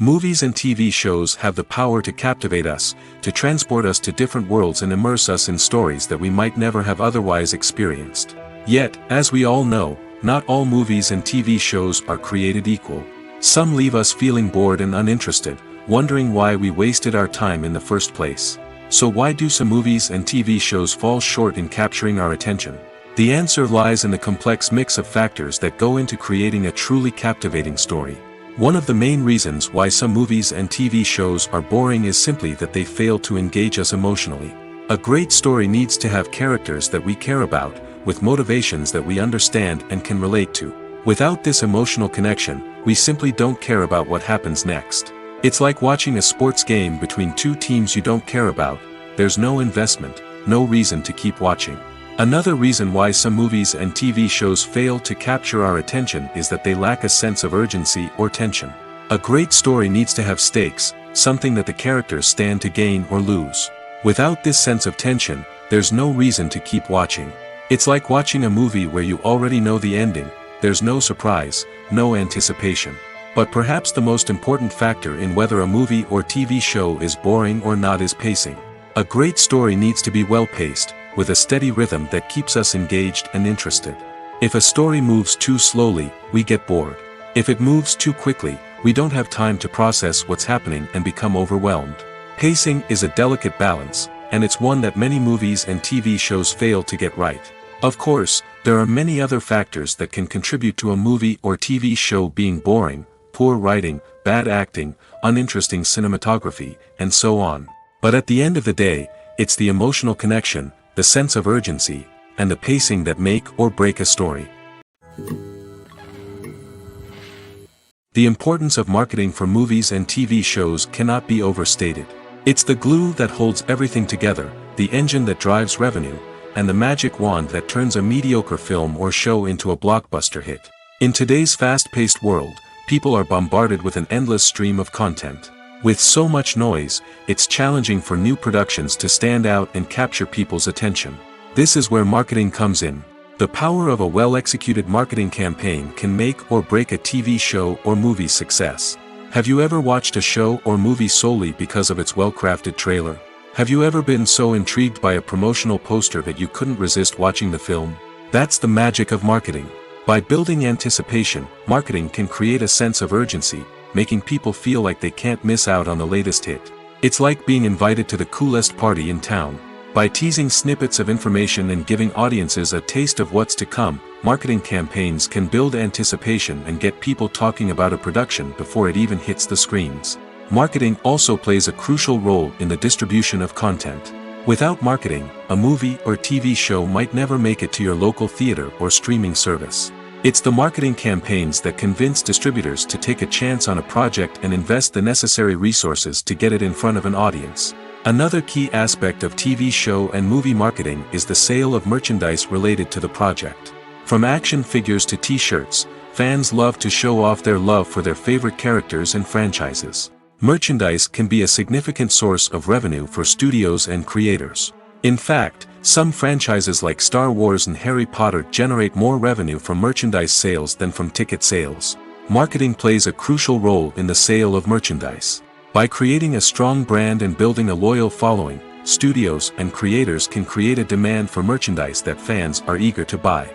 Movies and TV shows have the power to captivate us, to transport us to different worlds and immerse us in stories that we might never have otherwise experienced. Yet, as we all know, not all movies and TV shows are created equal. Some leave us feeling bored and uninterested, wondering why we wasted our time in the first place. So why do some movies and TV shows fall short in capturing our attention? The answer lies in the complex mix of factors that go into creating a truly captivating story. One of the main reasons why some movies and TV shows are boring is simply that they fail to engage us emotionally. A great story needs to have characters that we care about, with motivations that we understand and can relate to. Without this emotional connection, we simply don't care about what happens next. It's like watching a sports game between two teams you don't care about. There's no investment, no reason to keep watching. Another reason why some movies and TV shows fail to capture our attention is that they lack a sense of urgency or tension. A great story needs to have stakes, something that the characters stand to gain or lose. Without this sense of tension, there's no reason to keep watching. It's like watching a movie where you already know the ending, there's no surprise, no anticipation. But perhaps the most important factor in whether a movie or TV show is boring or not is pacing. A great story needs to be well-paced, with a steady rhythm that keeps us engaged and interested. If a story moves too slowly, we get bored. If it moves too quickly, we don't have time to process what's happening and become overwhelmed. Pacing is a delicate balance, and it's one that many movies and TV shows fail to get right. Of course, there are many other factors that can contribute to a movie or TV show being boring: poor writing, bad acting, uninteresting cinematography, and so on. But at the end of the day, it's the emotional connection, the sense of urgency, and the pacing that make or break a story. The importance of marketing for movies and TV shows cannot be overstated. It's the glue that holds everything together, the engine that drives revenue, and the magic wand that turns a mediocre film or show into a blockbuster hit. In today's fast-paced world, people are bombarded with an endless stream of content. With so much noise, it's challenging for new productions to stand out and capture people's attention. This is where marketing comes in. The power of a well-executed marketing campaign can make or break a TV show or movie's success. Have you ever watched a show or movie solely because of its well-crafted trailer? Have you ever been so intrigued by a promotional poster that you couldn't resist watching the film? That's the magic of marketing. By building anticipation, marketing can create a sense of urgency, making people feel like they can't miss out on the latest hit. It's like being invited to the coolest party in town. By teasing snippets of information and giving audiences a taste of what's to come, marketing campaigns can build anticipation and get people talking about a production before it even hits the screens. Marketing also plays a crucial role in the distribution of content. Without marketing, a movie or TV show might never make it to your local theater or streaming service. It's the marketing campaigns that convince distributors to take a chance on a project and invest the necessary resources to get it in front of an audience. Another key aspect of TV show and movie marketing is the sale of merchandise related to the project. From action figures to t-shirts, fans love to show off their love for their favorite characters and franchises. Merchandise can be a significant source of revenue for studios and creators. In fact, some franchises like Star Wars and Harry Potter generate more revenue from merchandise sales than from ticket sales. Marketing plays a crucial role in the sale of merchandise. By creating a strong brand and building a loyal following, studios and creators can create a demand for merchandise that fans are eager to buy.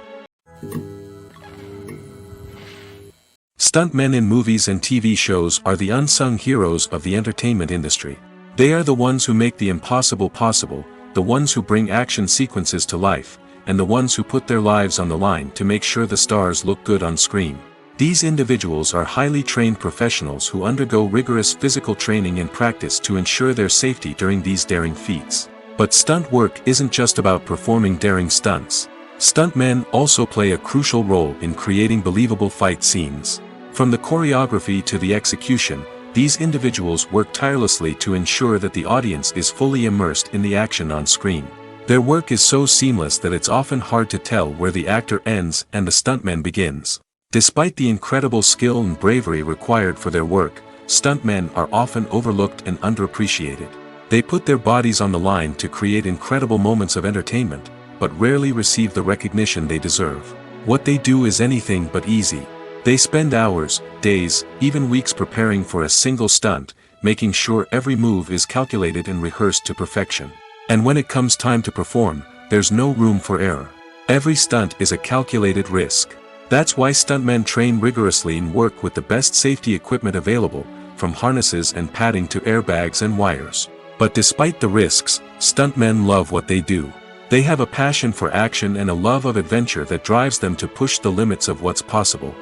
Stuntmen in movies and TV shows are the unsung heroes of the entertainment industry. They are the ones who make the impossible possible, the ones who bring action sequences to life, and the ones who put their lives on the line to make sure the stars look good on screen. These individuals are highly trained professionals who undergo rigorous physical training and practice to ensure their safety during these daring feats. But stunt work isn't just about performing daring stunts. Stuntmen also play a crucial role in creating believable fight scenes. From the choreography to the execution, these individuals work tirelessly to ensure that the audience is fully immersed in the action on screen. Their work is so seamless that it's often hard to tell where the actor ends and the stuntman begins. Despite the incredible skill and bravery required for their work, stuntmen are often overlooked and underappreciated. They put their bodies on the line to create incredible moments of entertainment, but rarely receive the recognition they deserve. What they do is anything but easy. They spend hours, days, even weeks preparing for a single stunt, making sure every move is calculated and rehearsed to perfection. And when it comes time to perform, there's no room for error. Every stunt is a calculated risk. That's why stuntmen train rigorously and work with the best safety equipment available, from harnesses and padding to airbags and wires. But despite the risks, stuntmen love what they do. They have a passion for action and a love of adventure that drives them to push the limits of what's possible.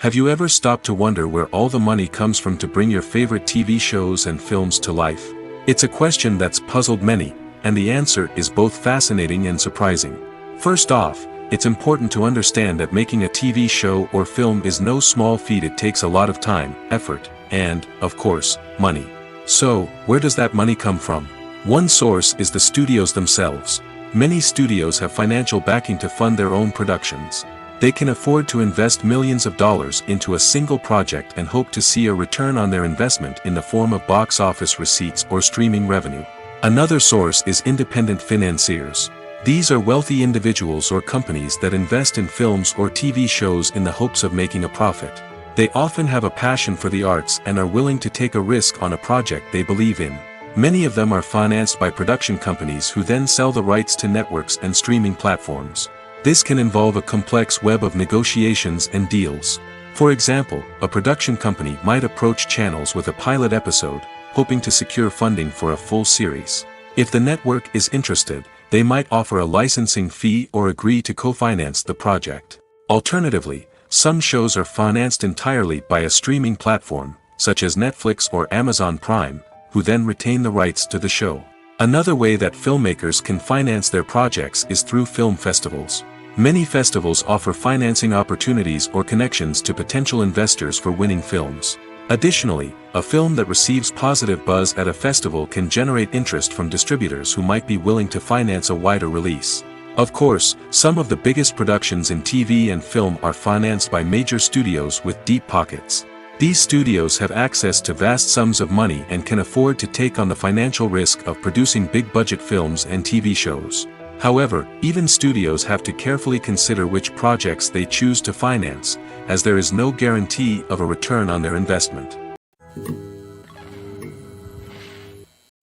Have you ever stopped to wonder where all the money comes from to bring your favorite TV shows and films to life? It's a question that's puzzled many, and the answer is both fascinating and surprising. First off, it's important to understand that making a TV show or film is no small feat. It takes a lot of time, effort, and, of course, money. So, where does that money come from? One source is the studios themselves. Many studios have financial backing to fund their own productions. They can afford to invest millions of dollars into a single project and hope to see a return on their investment in the form of box office receipts or streaming revenue. Another source is independent financiers. These are wealthy individuals or companies that invest in films or TV shows in the hopes of making a profit. They often have a passion for the arts and are willing to take a risk on a project they believe in. Many of them are financed by production companies who then sell the rights to networks and streaming platforms. This can involve a complex web of negotiations and deals. For example, a production company might approach channels with a pilot episode, hoping to secure funding for a full series. If the network is interested, they might offer a licensing fee or agree to co-finance the project. Alternatively, some shows are financed entirely by a streaming platform, such as Netflix or Amazon Prime, who then retain the rights to the show. Another way that filmmakers can finance their projects is through film festivals. Many festivals offer financing opportunities or connections to potential investors for winning films. Additionally, a film that receives positive buzz at a festival can generate interest from distributors who might be willing to finance a wider release. Of course, some of the biggest productions in TV and film are financed by major studios with deep pockets. These studios have access to vast sums of money and can afford to take on the financial risk of producing big-budget films and TV shows. However, even studios have to carefully consider which projects they choose to finance, as there is no guarantee of a return on their investment.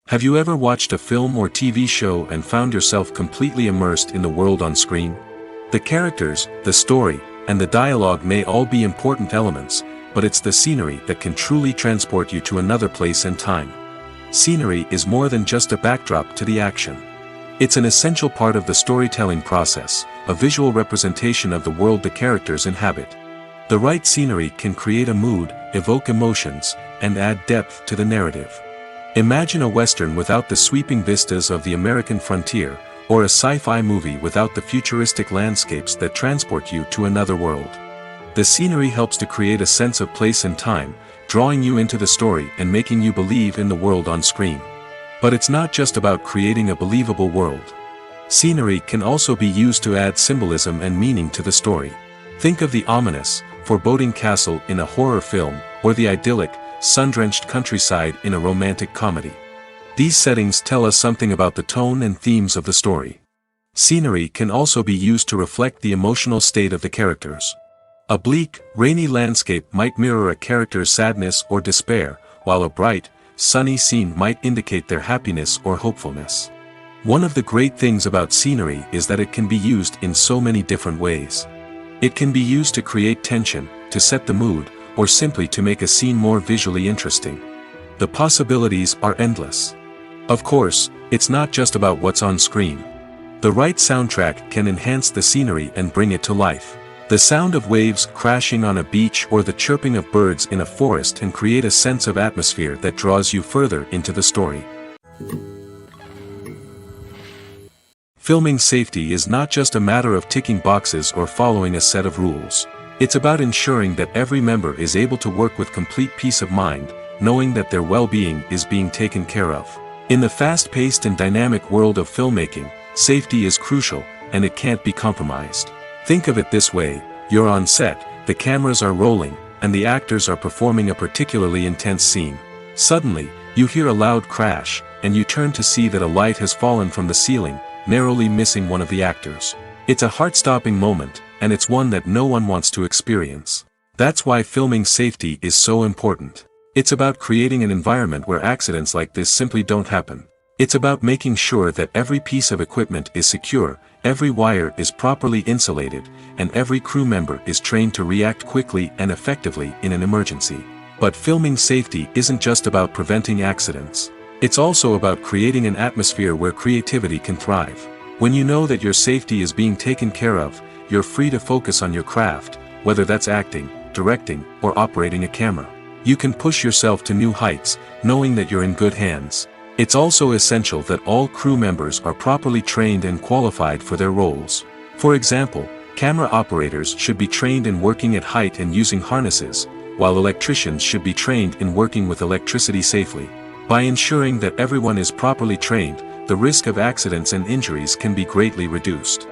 Have you ever watched a film or TV show and found yourself completely immersed in the world on screen? The characters, the story, and the dialogue may all be important elements, but it's the scenery that can truly transport you to another place and time. Scenery is more than just a backdrop to the action. It's an essential part of the storytelling process, a visual representation of the world the characters inhabit. The right scenery can create a mood, evoke emotions, and add depth to the narrative. Imagine a Western without the sweeping vistas of the American frontier, or a sci-fi movie without the futuristic landscapes that transport you to another world. The scenery helps to create a sense of place and time, drawing you into the story and making you believe in the world on screen. But it's not just about creating a believable world. Scenery can also be used to add symbolism and meaning to the story. Think of the ominous, foreboding castle in a horror film, or the idyllic, sun-drenched countryside in a romantic comedy. These settings tell us something about the tone and themes of the story. Scenery can also be used to reflect the emotional state of the characters. A bleak, rainy landscape might mirror a character's sadness or despair, while a bright, sunny scene might indicate their happiness or hopefulness. One of the great things about scenery is that it can be used in so many different ways. It can be used to create tension, to set the mood, or simply to make a scene more visually interesting. The possibilities are endless. Of course, it's not just about what's on screen. The right soundtrack can enhance the scenery and bring it to life. The sound of waves crashing on a beach or the chirping of birds in a forest can create a sense of atmosphere that draws you further into the story. Filming safety is not just a matter of ticking boxes or following a set of rules. It's about ensuring that every member is able to work with complete peace of mind, knowing that their well-being is being taken care of. In the fast-paced and dynamic world of filmmaking, safety is crucial, and it can't be compromised. Think of it this way: you're on set, the cameras are rolling, and the actors are performing a particularly intense scene. Suddenly, you hear a loud crash, and you turn to see that a light has fallen from the ceiling, narrowly missing one of the actors. It's a heart-stopping moment, and it's one that no one wants to experience. That's why filming safety is so important. It's about creating an environment where accidents like this simply don't happen. It's about making sure that every piece of equipment is secure, every wire is properly insulated, and every crew member is trained to react quickly and effectively in an emergency. But filming safety isn't just about preventing accidents. It's also about creating an atmosphere where creativity can thrive. When you know that your safety is being taken care of, you're free to focus on your craft, whether that's acting, directing, or operating a camera. You can push yourself to new heights, knowing that you're in good hands. It's also essential that all crew members are properly trained and qualified for their roles. For example, camera operators should be trained in working at height and using harnesses, while electricians should be trained in working with electricity safely. By ensuring that everyone is properly trained, the risk of accidents and injuries can be greatly reduced.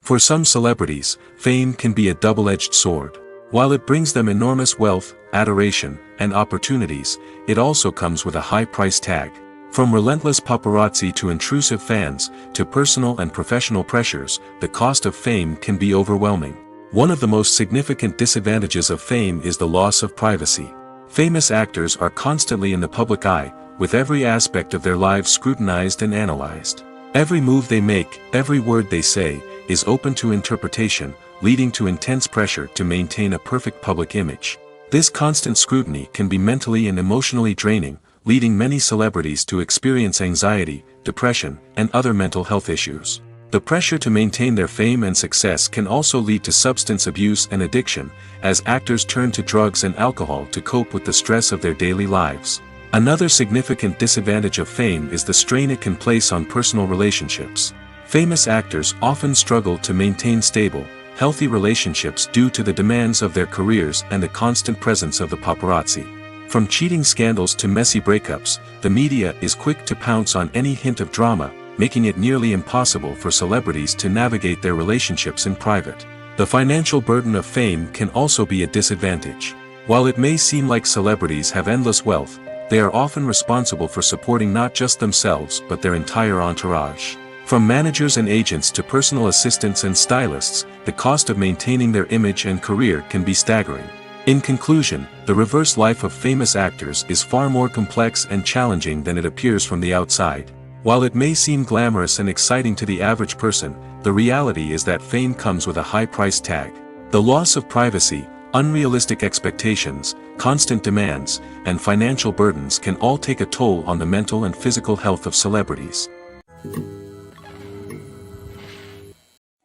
For some celebrities, fame can be a double-edged sword. While it brings them enormous wealth, adoration, and opportunities, it also comes with a high price tag. From relentless paparazzi to intrusive fans, to personal and professional pressures, the cost of fame can be overwhelming. One of the most significant disadvantages of fame is the loss of privacy. Famous actors are constantly in the public eye, with every aspect of their lives scrutinized and analyzed. Every move they make, every word they say, is open to interpretation, leading to intense pressure to maintain a perfect public image. This constant scrutiny can be mentally and emotionally draining, leading many celebrities to experience anxiety, depression, and other mental health issues. The pressure to maintain their fame and success can also lead to substance abuse and addiction, as actors turn to drugs and alcohol to cope with the stress of their daily lives. Another significant disadvantage of fame is the strain it can place on personal relationships. Famous actors often struggle to maintain stable, healthy relationships due to the demands of their careers and the constant presence of the paparazzi. From cheating scandals to messy breakups, the media is quick to pounce on any hint of drama, making it nearly impossible for celebrities to navigate their relationships in private. The financial burden of fame can also be a disadvantage. While it may seem like celebrities have endless wealth, they are often responsible for supporting not just themselves but their entire entourage. From managers and agents to personal assistants and stylists, the cost of maintaining their image and career can be staggering. In conclusion, the reverse life of famous actors is far more complex and challenging than it appears from the outside. While it may seem glamorous and exciting to the average person, the reality is that fame comes with a high price tag. The loss of privacy, unrealistic expectations, constant demands, and financial burdens can all take a toll on the mental and physical health of celebrities.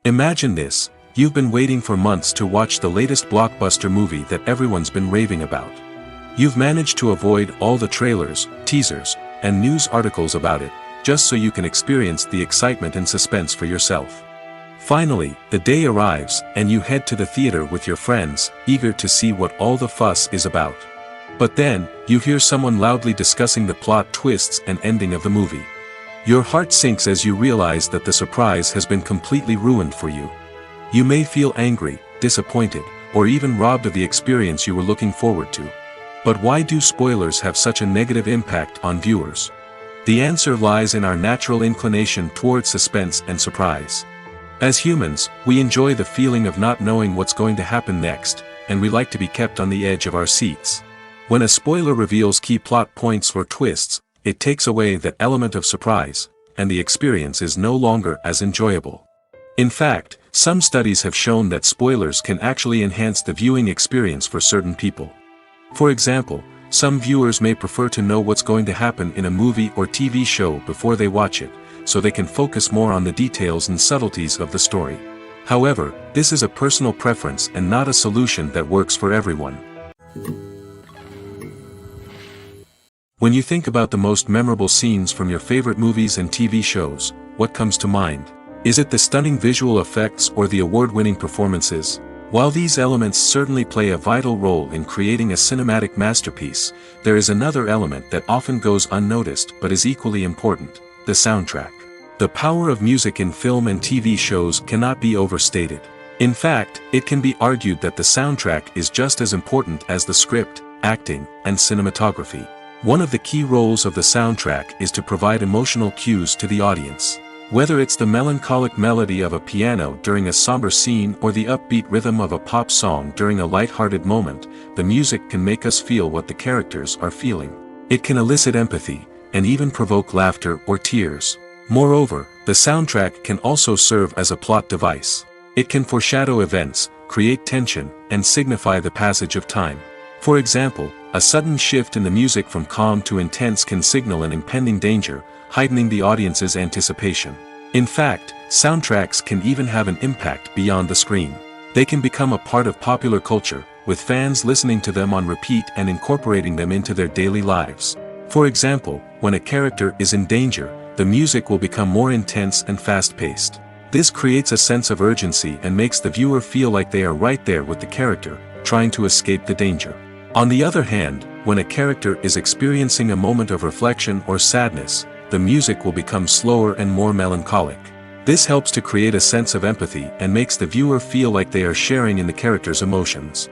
Imagine this: you've been waiting for months to watch the latest blockbuster movie that everyone's been raving about. You've managed to avoid all the trailers, teasers, and news articles about it, just so you can experience the excitement and suspense for yourself. Finally, the day arrives, and you head to the theater with your friends, eager to see what all the fuss is about. But then, you hear someone loudly discussing the plot twists and ending of the movie. Your heart sinks as you realize that the surprise has been completely ruined for you. You may feel angry, disappointed, or even robbed of the experience you were looking forward to. But why do spoilers have such a negative impact on viewers? The answer lies in our natural inclination toward suspense and surprise. As humans, we enjoy the feeling of not knowing what's going to happen next, and we like to be kept on the edge of our seats. When a spoiler reveals key plot points or twists, it takes away that element of surprise, and the experience is no longer as enjoyable. In fact, some studies have shown that spoilers can actually enhance the viewing experience for certain people. For example, some viewers may prefer to know what's going to happen in a movie or TV show before they watch it, so they can focus more on the details and subtleties of the story. However, this is a personal preference and not a solution that works for everyone. When you think about the most memorable scenes from your favorite movies and TV shows, what comes to mind? Is it the stunning visual effects or the award-winning performances? While these elements certainly play a vital role in creating a cinematic masterpiece, there is another element that often goes unnoticed but is equally important: the soundtrack. The power of music in film and TV shows cannot be overstated. In fact, it can be argued that the soundtrack is just as important as the script, acting, and cinematography. One of the key roles of the soundtrack is to provide emotional cues to the audience. Whether it's the melancholic melody of a piano during a somber scene or the upbeat rhythm of a pop song during a light-hearted moment, the music can make us feel what the characters are feeling. It can elicit empathy, and even provoke laughter or tears. Moreover, the soundtrack can also serve as a plot device. It can foreshadow events, create tension, and signify the passage of time. For example, a sudden shift in the music from calm to intense can signal an impending danger, heightening the audience's anticipation. In fact, soundtracks can even have an impact beyond the screen. They can become a part of popular culture, with fans listening to them on repeat and incorporating them into their daily lives. For example, when a character is in danger, the music will become more intense and fast-paced. This creates a sense of urgency and makes the viewer feel like they are right there with the character, trying to escape the danger. On the other hand, when a character is experiencing a moment of reflection or sadness, the music will become slower and more melancholic. This helps to create a sense of empathy and makes the viewer feel like they are sharing in the character's emotions.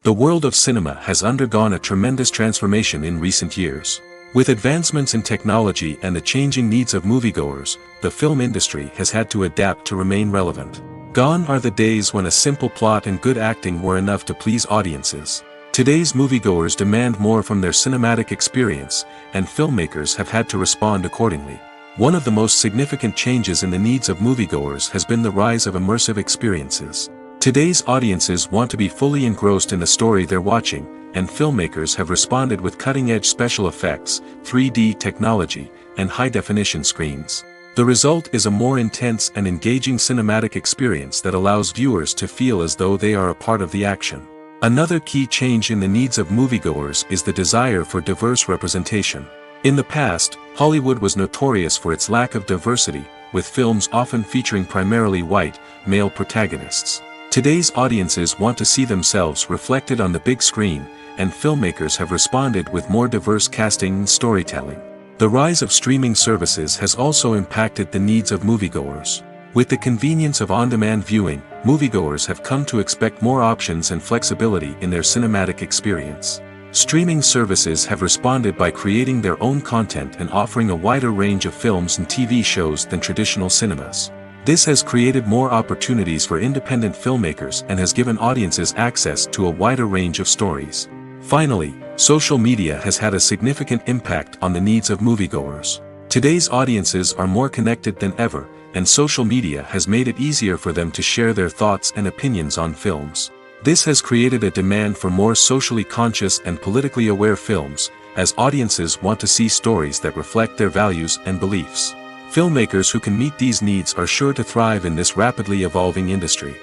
The world of cinema has undergone a tremendous transformation in recent years. With advancements in technology and the changing needs of moviegoers, the film industry has had to adapt to remain relevant. Gone are the days when a simple plot and good acting were enough to please audiences. Today's moviegoers demand more from their cinematic experience, and filmmakers have had to respond accordingly. One of the most significant changes in the needs of moviegoers has been the rise of immersive experiences. Today's audiences want to be fully engrossed in the story they're watching, and filmmakers have responded with cutting-edge special effects, 3D technology, and high-definition screens. The result is a more intense and engaging cinematic experience that allows viewers to feel as though they are a part of the action. Another key change in the needs of moviegoers is the desire for diverse representation. In the past, Hollywood was notorious for its lack of diversity, with films often featuring primarily white, male protagonists. Today's audiences want to see themselves reflected on the big screen, and filmmakers have responded with more diverse casting and storytelling. The rise of streaming services has also impacted the needs of moviegoers. With the convenience of on-demand viewing, moviegoers have come to expect more options and flexibility in their cinematic experience. Streaming services have responded by creating their own content and offering a wider range of films and TV shows than traditional cinemas. This has created more opportunities for independent filmmakers and has given audiences access to a wider range of stories. Finally, social media has had a significant impact on the needs of moviegoers. Today's audiences are more connected than ever, and social media has made it easier for them to share their thoughts and opinions on films. This has created a demand for more socially conscious and politically aware films, as audiences want to see stories that reflect their values and beliefs. Filmmakers who can meet these needs are sure to thrive in this rapidly evolving industry.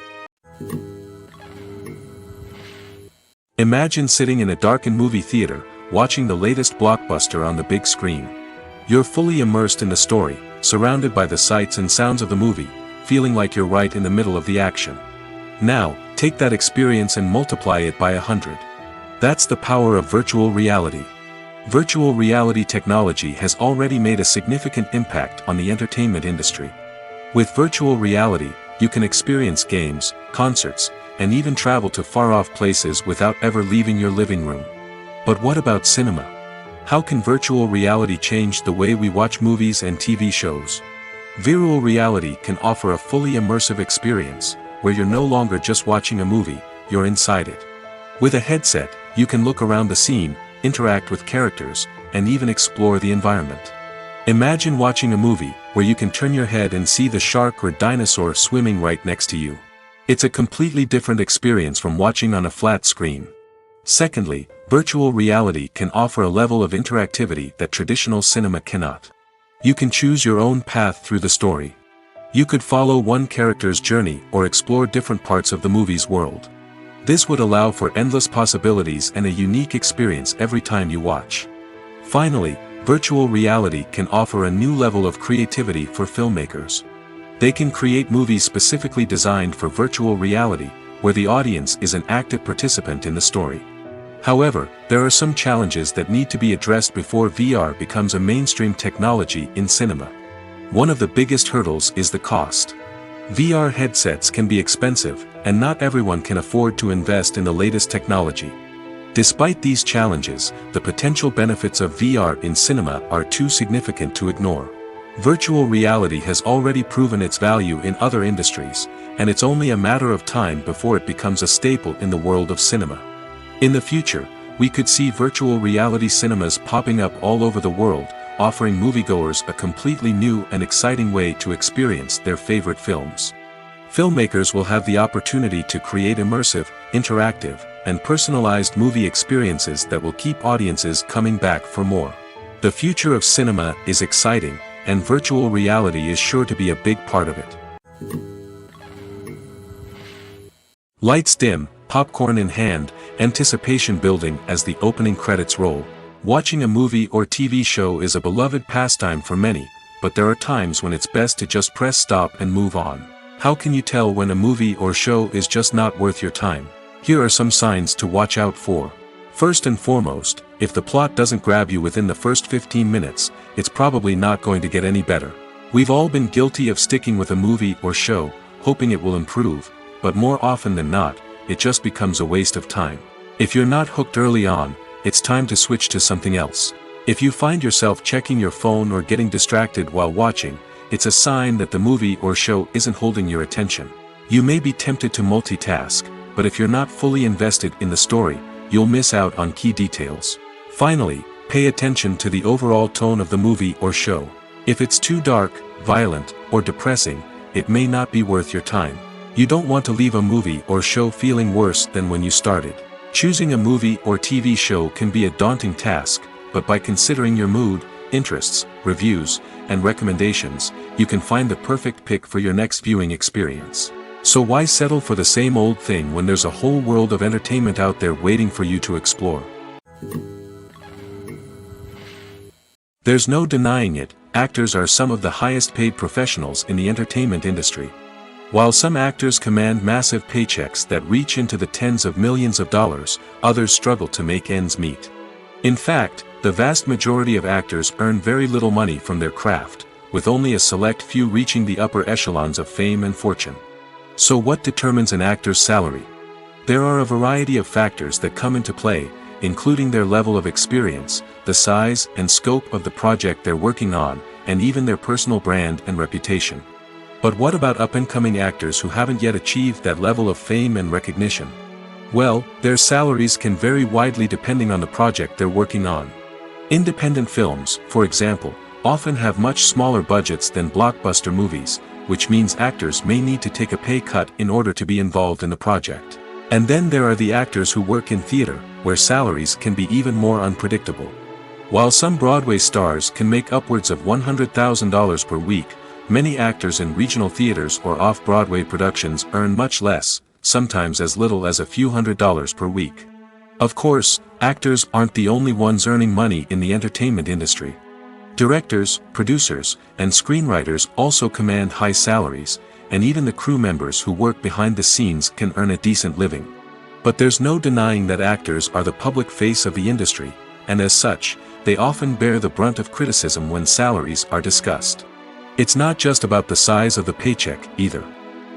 Imagine sitting in a darkened movie theater, watching the latest blockbuster on the big screen. You're fully immersed in the story, surrounded by the sights and sounds of the movie, feeling like you're right in the middle of the action. Now, take that experience and multiply it by 100. That's the power of virtual reality. Virtual reality technology has already made a significant impact on the entertainment industry. With virtual reality, you can experience games, concerts, and even travel to far-off places without ever leaving your living room. But what about cinema? How can virtual reality change the way we watch movies and TV shows? Virtual reality can offer a fully immersive experience, where you're no longer just watching a movie, you're inside it. With a headset, you can look around the scene, interact with characters, and even explore the environment. Imagine watching a movie where you can turn your head and see the shark or dinosaur swimming right next to you. It's a completely different experience from watching on a flat screen. Secondly, virtual reality can offer a level of interactivity that traditional cinema cannot. You can choose your own path through the story. You could follow one character's journey or explore different parts of the movie's world. This would allow for endless possibilities and a unique experience every time you watch. Finally, virtual reality can offer a new level of creativity for filmmakers. They can create movies specifically designed for virtual reality, where the audience is an active participant in the story. However, there are some challenges that need to be addressed before VR becomes a mainstream technology in cinema. One of the biggest hurdles is the cost. VR headsets can be expensive, and not everyone can afford to invest in the latest technology. Despite these challenges, the potential benefits of VR in cinema are too significant to ignore. Virtual reality has already proven its value in other industries, and it's only a matter of time before it becomes a staple in the world of cinema. In the future, we could see virtual reality cinemas popping up all over the world, offering moviegoers a completely new and exciting way to experience their favorite films. Filmmakers will have the opportunity to create immersive, interactive, and personalized movie experiences that will keep audiences coming back for more. The future of cinema is exciting, and virtual reality is sure to be a big part of it. Lights dim, popcorn in hand, anticipation building as the opening credits roll. Watching a movie or TV show is a beloved pastime for many, but there are times when it's best to just press stop and move on. How can you tell when a movie or show is just not worth your time? Here are some signs to watch out for. First and foremost, if the plot doesn't grab you within the first 15 minutes, it's probably not going to get any better. We've all been guilty of sticking with a movie or show, hoping it will improve, but more often than not, it just becomes a waste of time. If you're not hooked early on, it's time to switch to something else. If you find yourself checking your phone or getting distracted while watching, it's a sign that the movie or show isn't holding your attention. You may be tempted to multitask, but if you're not fully invested in the story, you'll miss out on key details. Finally, pay attention to the overall tone of the movie or show. If it's too dark, violent, or depressing, it may not be worth your time. You don't want to leave a movie or show feeling worse than when you started. Choosing a movie or TV show can be a daunting task, but by considering your mood, interests, reviews, and recommendations, you can find the perfect pick for your next viewing experience. So why settle for the same old thing when there's a whole world of entertainment out there waiting for you to explore? There's no denying it, actors are some of the highest paid professionals in the entertainment industry. While some actors command massive paychecks that reach into the tens of millions of dollars, others struggle to make ends meet. In fact, the vast majority of actors earn very little money from their craft, with only a select few reaching the upper echelons of fame and fortune. So what determines an actor's salary? There are a variety of factors that come into play, including their level of experience, the size and scope of the project they're working on, and even their personal brand and reputation. But what about up-and-coming actors who haven't yet achieved that level of fame and recognition? Well, their salaries can vary widely depending on the project they're working on. Independent films, for example, often have much smaller budgets than blockbuster movies, which means actors may need to take a pay cut in order to be involved in the project. And then there are the actors who work in theater, where salaries can be even more unpredictable. While some Broadway stars can make upwards of $100,000 per week, many actors in regional theaters or off-Broadway productions earn much less, sometimes as little as a few $100s per week. Of course, actors aren't the only ones earning money in the entertainment industry. Directors, producers, and screenwriters also command high salaries, and even the crew members who work behind the scenes can earn a decent living. But there's no denying that actors are the public face of the industry, and as such, they often bear the brunt of criticism when salaries are discussed. It's not just about the size of the paycheck, either.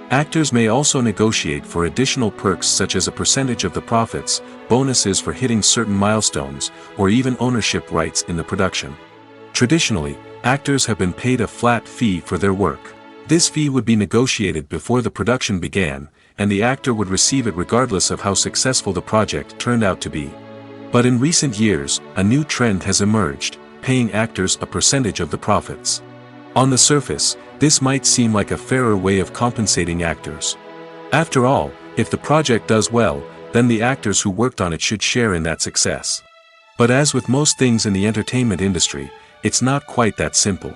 Actors may also negotiate for additional perks such as a percentage of the profits, bonuses for hitting certain milestones, or even ownership rights in the production. Traditionally, actors have been paid a flat fee for their work. This fee would be negotiated before the production began, and the actor would receive it regardless of how successful the project turned out to be. But in recent years, a new trend has emerged, paying actors a percentage of the profits. On the surface, this might seem like a fairer way of compensating actors. After all, if the project does well, then the actors who worked on it should share in that success. But as with most things in the entertainment industry, it's not quite that simple.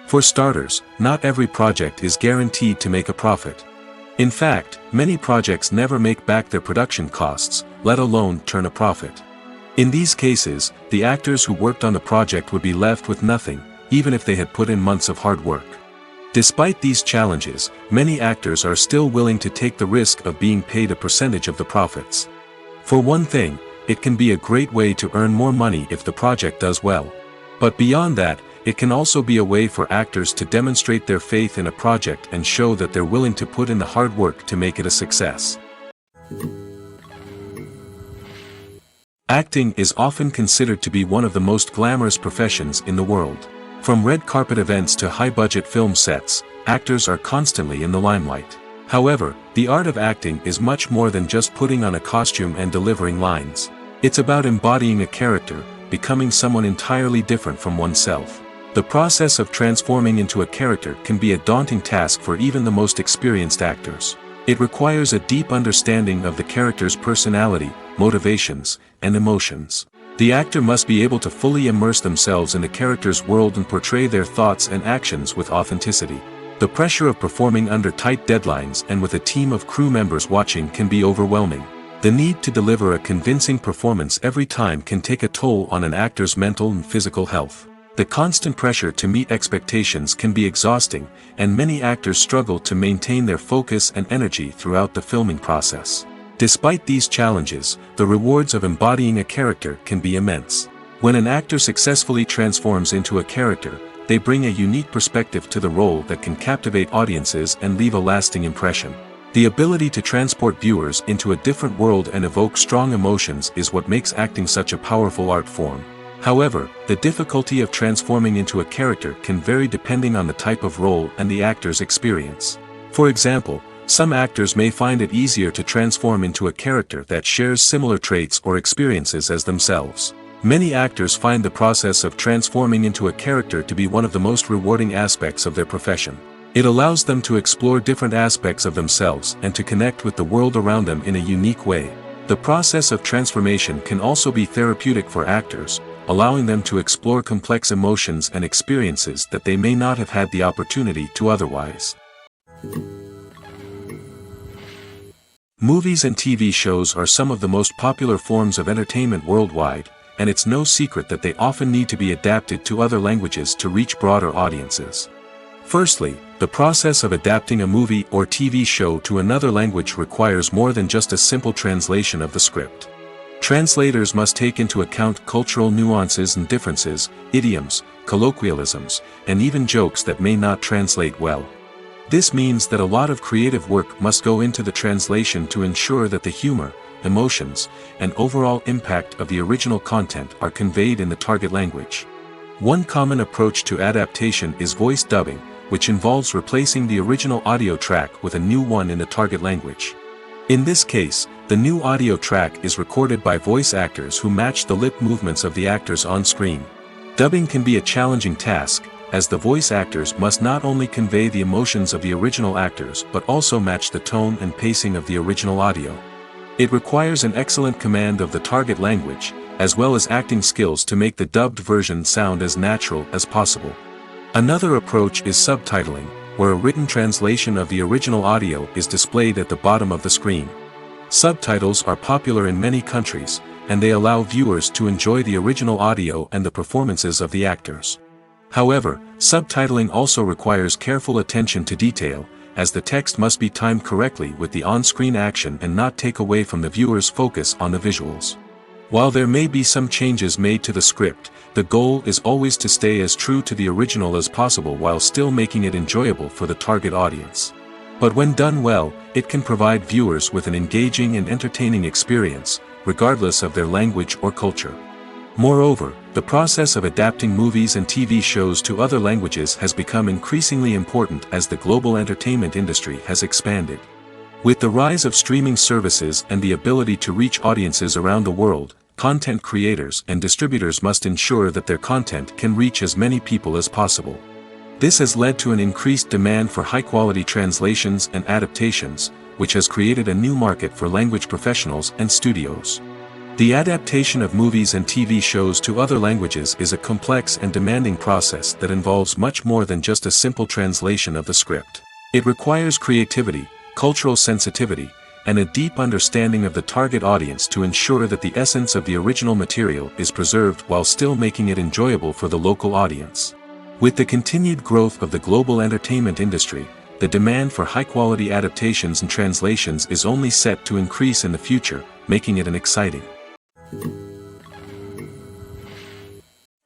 For starters, not every project is guaranteed to make a profit. In fact, many projects never make back their production costs, let alone turn a profit. In these cases, the actors who worked on the project would be left with nothing, even if they had put in months of hard work. Despite these challenges, many actors are still willing to take the risk of being paid a percentage of the profits. For one thing, it can be a great way to earn more money if the project does well. But beyond that, it can also be a way for actors to demonstrate their faith in a project and show that they're willing to put in the hard work to make it a success. Acting is often considered to be one of the most glamorous professions in the world. From red carpet events to high-budget film sets, actors are constantly in the limelight. However, the art of acting is much more than just putting on a costume and delivering lines. It's about embodying a character, becoming someone entirely different from oneself. The process of transforming into a character can be a daunting task for even the most experienced actors. It requires a deep understanding of the character's personality, motivations, and emotions. The actor must be able to fully immerse themselves in the character's world and portray their thoughts and actions with authenticity. The pressure of performing under tight deadlines and with a team of crew members watching can be overwhelming. The need to deliver a convincing performance every time can take a toll on an actor's mental and physical health. The constant pressure to meet expectations can be exhausting, and many actors struggle to maintain their focus and energy throughout the filming process. Despite these challenges, the rewards of embodying a character can be immense. When an actor successfully transforms into a character, they bring a unique perspective to the role that can captivate audiences and leave a lasting impression. The ability to transport viewers into a different world and evoke strong emotions is what makes acting such a powerful art form. However, the difficulty of transforming into a character can vary depending on the type of role and the actor's experience. For example, some actors may find it easier to transform into a character that shares similar traits or experiences as themselves. Many actors find the process of transforming into a character to be one of the most rewarding aspects of their profession. It allows them to explore different aspects of themselves and to connect with the world around them in a unique way. The process of transformation can also be therapeutic for actors, allowing them to explore complex emotions and experiences that they may not have had the opportunity to otherwise. Movies and TV shows are some of the most popular forms of entertainment worldwide, and it's no secret that they often need to be adapted to other languages to reach broader audiences. Firstly, the process of adapting a movie or TV show to another language requires more than just a simple translation of the script. Translators must take into account cultural nuances and differences, idioms, colloquialisms, and even jokes that may not translate well. This means that a lot of creative work must go into the translation to ensure that the humor, emotions, and overall impact of the original content are conveyed in the target language. One common approach to adaptation is voice dubbing, which involves replacing the original audio track with a new one in the target language. In this case, the new audio track is recorded by voice actors who match the lip movements of the actors on screen. Dubbing can be a challenging task, as the voice actors must not only convey the emotions of the original actors but also match the tone and pacing of the original audio. It requires an excellent command of the target language, as well as acting skills to make the dubbed version sound as natural as possible. Another approach is subtitling, where a written translation of the original audio is displayed at the bottom of the screen. Subtitles are popular in many countries, and they allow viewers to enjoy the original audio and the performances of the actors. However, subtitling also requires careful attention to detail, as the text must be timed correctly with the on-screen action and not take away from the viewer's focus on the visuals. While there may be some changes made to the script, the goal is always to stay as true to the original as possible while still making it enjoyable for the target audience. But when done well, it can provide viewers with an engaging and entertaining experience, regardless of their language or culture. Moreover, the process of adapting movies and TV shows to other languages has become increasingly important as the global entertainment industry has expanded. With the rise of streaming services and the ability to reach audiences around the world, content creators and distributors must ensure that their content can reach as many people as possible. This has led to an increased demand for high-quality translations and adaptations, which has created a new market for language professionals and studios. The adaptation of movies and TV shows to other languages is a complex and demanding process that involves much more than just a simple translation of the script. It requires creativity, cultural sensitivity, and a deep understanding of the target audience to ensure that the essence of the original material is preserved while still making it enjoyable for the local audience. With the continued growth of the global entertainment industry, the demand for high-quality adaptations and translations is only set to increase in the future, making it an exciting.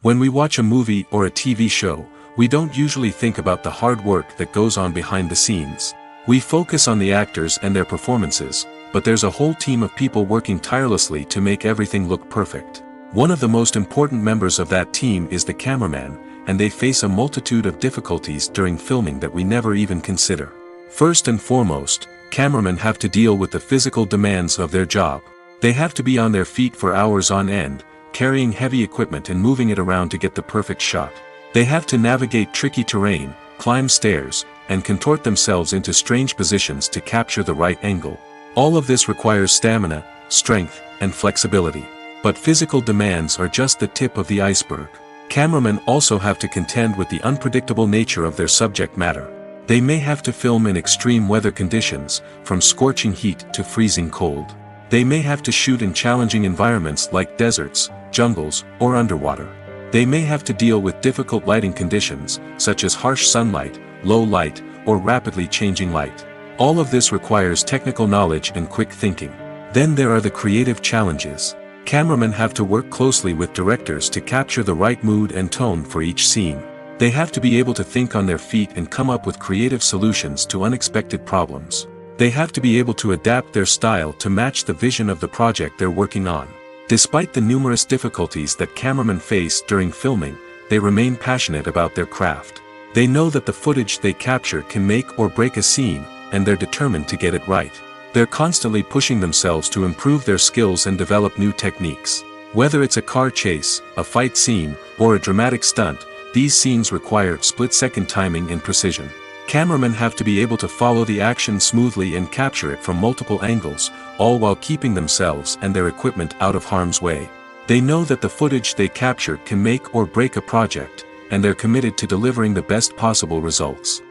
When we watch a movie or a TV show, we don't usually think about the hard work that goes on behind the scenes. We focus on the actors and their performances, but there's a whole team of people working tirelessly to make everything look perfect. One of the most important members of that team is the cameraman, and they face a multitude of difficulties during filming that we never even consider. First and foremost, cameramen have to deal with the physical demands of their job. They have to be on their feet for hours on end, carrying heavy equipment and moving it around to get the perfect shot. They have to navigate tricky terrain, climb stairs, and contort themselves into strange positions to capture the right angle. All of this requires stamina, strength, and flexibility. But physical demands are just the tip of the iceberg. Cameramen also have to contend with the unpredictable nature of their subject matter. They may have to film in extreme weather conditions, from scorching heat to freezing cold. They may have to shoot in challenging environments like deserts, jungles, or underwater. They may have to deal with difficult lighting conditions, such as harsh sunlight, low light, or rapidly changing light. All of this requires technical knowledge and quick thinking. Then there are the creative challenges. Cameramen have to work closely with directors to capture the right mood and tone for each scene. They have to be able to think on their feet and come up with creative solutions to unexpected problems. They have to be able to adapt their style to match the vision of the project they're working on. Despite the numerous difficulties that cameramen face during filming, they remain passionate about their craft. They know that the footage they capture can make or break a scene, and they're determined to get it right. They're constantly pushing themselves to improve their skills and develop new techniques. Whether it's a car chase, a fight scene, or a dramatic stunt, these scenes require split-second timing and precision. Cameramen have to be able to follow the action smoothly and capture it from multiple angles, all while keeping themselves and their equipment out of harm's way. They know that the footage they capture can make or break a project, and they're committed to delivering the best possible results.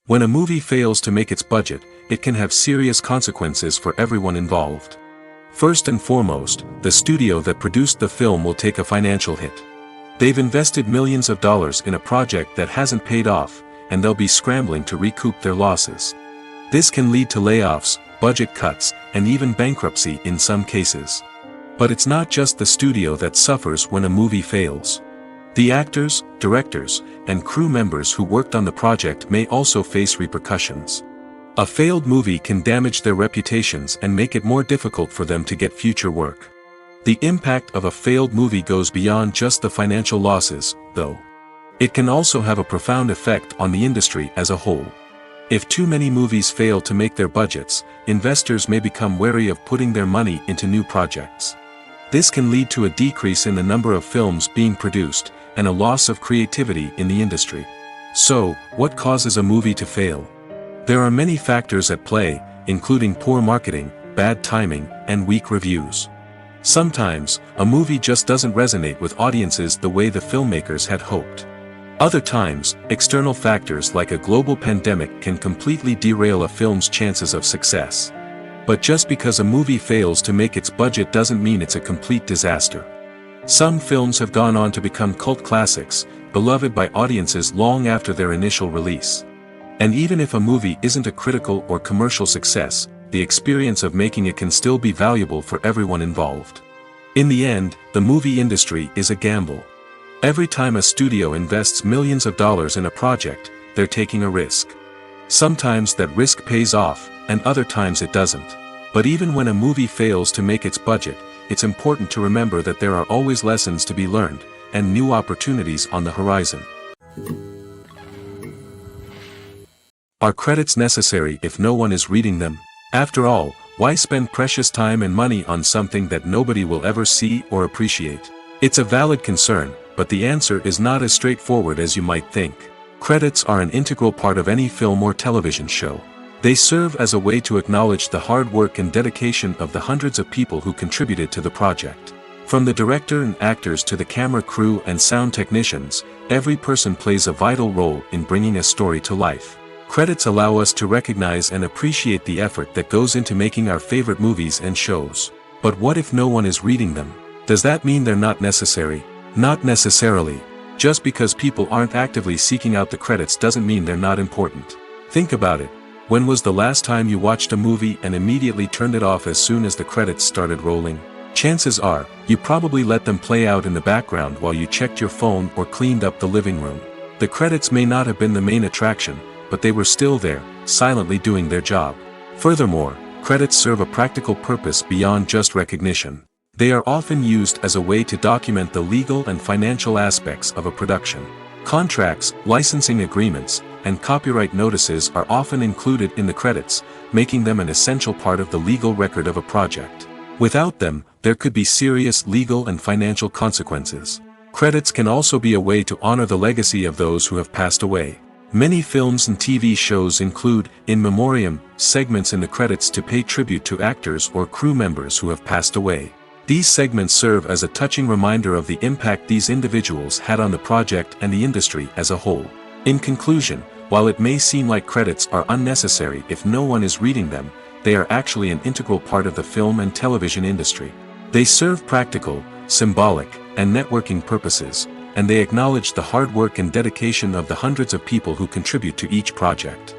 When a movie fails to make its budget, it can have serious consequences for everyone involved. First and foremost, the studio that produced the film will take a financial hit. They've invested millions of dollars in a project that hasn't paid off, and they'll be scrambling to recoup their losses. This can lead to layoffs, budget cuts, and even bankruptcy in some cases. But it's not just the studio that suffers when a movie fails. The actors, directors, and crew members who worked on the project may also face repercussions. A failed movie can damage their reputations and make it more difficult for them to get future work. The impact of a failed movie goes beyond just the financial losses, though. It can also have a profound effect on the industry as a whole. If too many movies fail to make their budgets, investors may become wary of putting their money into new projects. This can lead to a decrease in the number of films being produced, and a loss of creativity in the industry. So, what causes a movie to fail? There are many factors at play, including poor marketing, bad timing, and weak reviews. Sometimes, a movie just doesn't resonate with audiences the way the filmmakers had hoped. Other times, external factors like a global pandemic can completely derail a film's chances of success. But just because a movie fails to make its budget doesn't mean it's a complete disaster. Some films have gone on to become cult classics, beloved by audiences long after their initial release. And even if a movie isn't a critical or commercial success, the experience of making it can still be valuable for everyone involved. In the end, the movie industry is a gamble. Every time a studio invests millions of dollars in a project, they're taking a risk. Sometimes that risk pays off, and other times it doesn't. But even when a movie fails to make its budget, it's important to remember that there are always lessons to be learned, and new opportunities on the horizon. Are credits necessary if no one is reading them? After all, why spend precious time and money on something that nobody will ever see or appreciate? It's a valid concern, but the answer is not as straightforward as you might think. Credits are an integral part of any film or television show. They serve as a way to acknowledge the hard work and dedication of the hundreds of people who contributed to the project. From the director and actors to the camera crew and sound technicians, every person plays a vital role in bringing a story to life. Credits allow us to recognize and appreciate the effort that goes into making our favorite movies and shows. But what if no one is reading them? Does that mean they're not necessary? Not necessarily. Just because people aren't actively seeking out the credits doesn't mean they're not important. Think about it. When was the last time you watched a movie and immediately turned it off as soon as the credits started rolling? Chances are, you probably let them play out in the background while you checked your phone or cleaned up the living room. The credits may not have been the main attraction, but they were still there, silently doing their job. Furthermore, credits serve a practical purpose beyond just recognition. They are often used as a way to document the legal and financial aspects of a production. Contracts, licensing agreements, and copyright notices are often included in the credits, making them an essential part of the legal record of a project. Without them, there could be serious legal and financial consequences. Credits can also be a way to honor the legacy of those who have passed away. Many films and TV shows include, in memoriam, segments in the credits to pay tribute to actors or crew members who have passed away. These segments serve as a touching reminder of the impact these individuals had on the project and the industry as a whole. In conclusion, while it may seem like credits are unnecessary if no one is reading them, they are actually an integral part of the film and television industry. They serve practical, symbolic, and networking purposes, and they acknowledge the hard work and dedication of the hundreds of people who contribute to each project.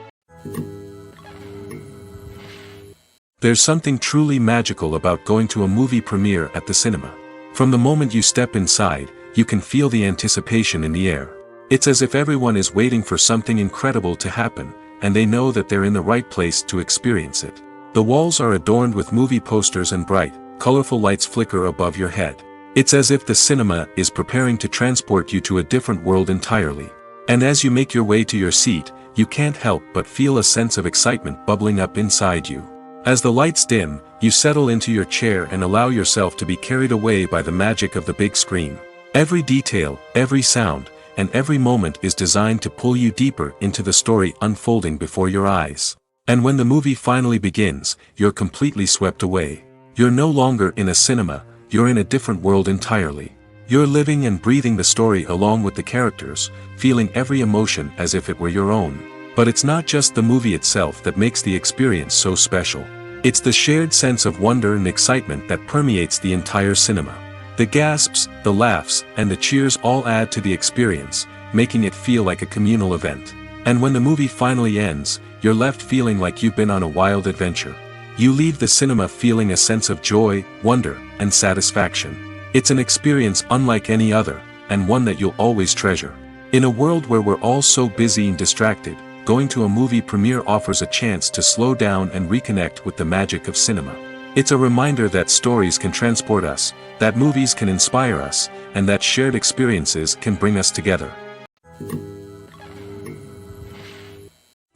There's something truly magical about going to a movie premiere at the cinema. From the moment you step inside, you can feel the anticipation in the air. It's as if everyone is waiting for something incredible to happen, and they know that they're in the right place to experience it. The walls are adorned with movie posters and bright, colorful lights flicker above your head. It's as if the cinema is preparing to transport you to a different world entirely. And as you make your way to your seat, you can't help but feel a sense of excitement bubbling up inside you. As the lights dim, you settle into your chair and allow yourself to be carried away by the magic of the big screen. Every detail, every sound, and every moment is designed to pull you deeper into the story unfolding before your eyes. And when the movie finally begins, you're completely swept away. You're no longer in a cinema, you're in a different world entirely. You're living and breathing the story along with the characters, feeling every emotion as if it were your own. But it's not just the movie itself that makes the experience so special. It's the shared sense of wonder and excitement that permeates the entire cinema. The gasps, the laughs, and the cheers all add to the experience, making it feel like a communal event. And when the movie finally ends, you're left feeling like you've been on a wild adventure. You leave the cinema feeling a sense of joy, wonder, and satisfaction. It's an experience unlike any other, and one that you'll always treasure. In a world where we're all so busy and distracted, going to a movie premiere offers a chance to slow down and reconnect with the magic of cinema. It's a reminder that stories can transport us, that movies can inspire us, and that shared experiences can bring us together.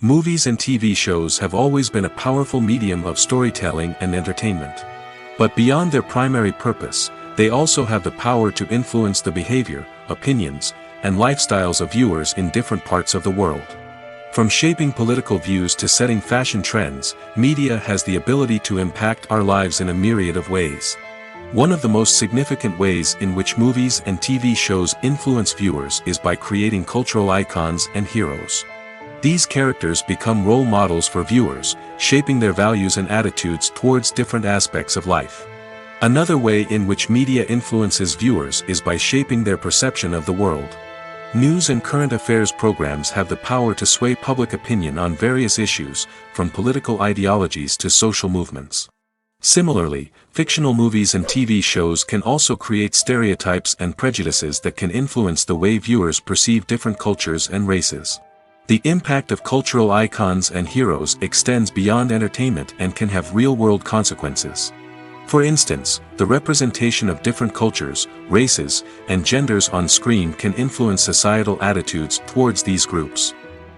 Movies and TV shows have always been a powerful medium of storytelling and entertainment. But beyond their primary purpose, they also have the power to influence the behavior, opinions, and lifestyles of viewers in different parts of the world. From shaping political views to setting fashion trends, media has the ability to impact our lives in a myriad of ways. One of the most significant ways in which movies and TV shows influence viewers is by creating cultural icons and heroes. These characters become role models for viewers, shaping their values and attitudes towards different aspects of life. Another way in which media influences viewers is by shaping their perception of the world. News and current affairs programs have the power to sway public opinion on various issues, from political ideologies to social movements. Similarly, fictional movies and TV shows can also create stereotypes and prejudices that can influence the way viewers perceive different cultures and races. The impact of cultural icons and heroes extends beyond entertainment and can have real-world consequences. For instance, the representation of different cultures, races, and genders on screen can influence societal attitudes towards these groups.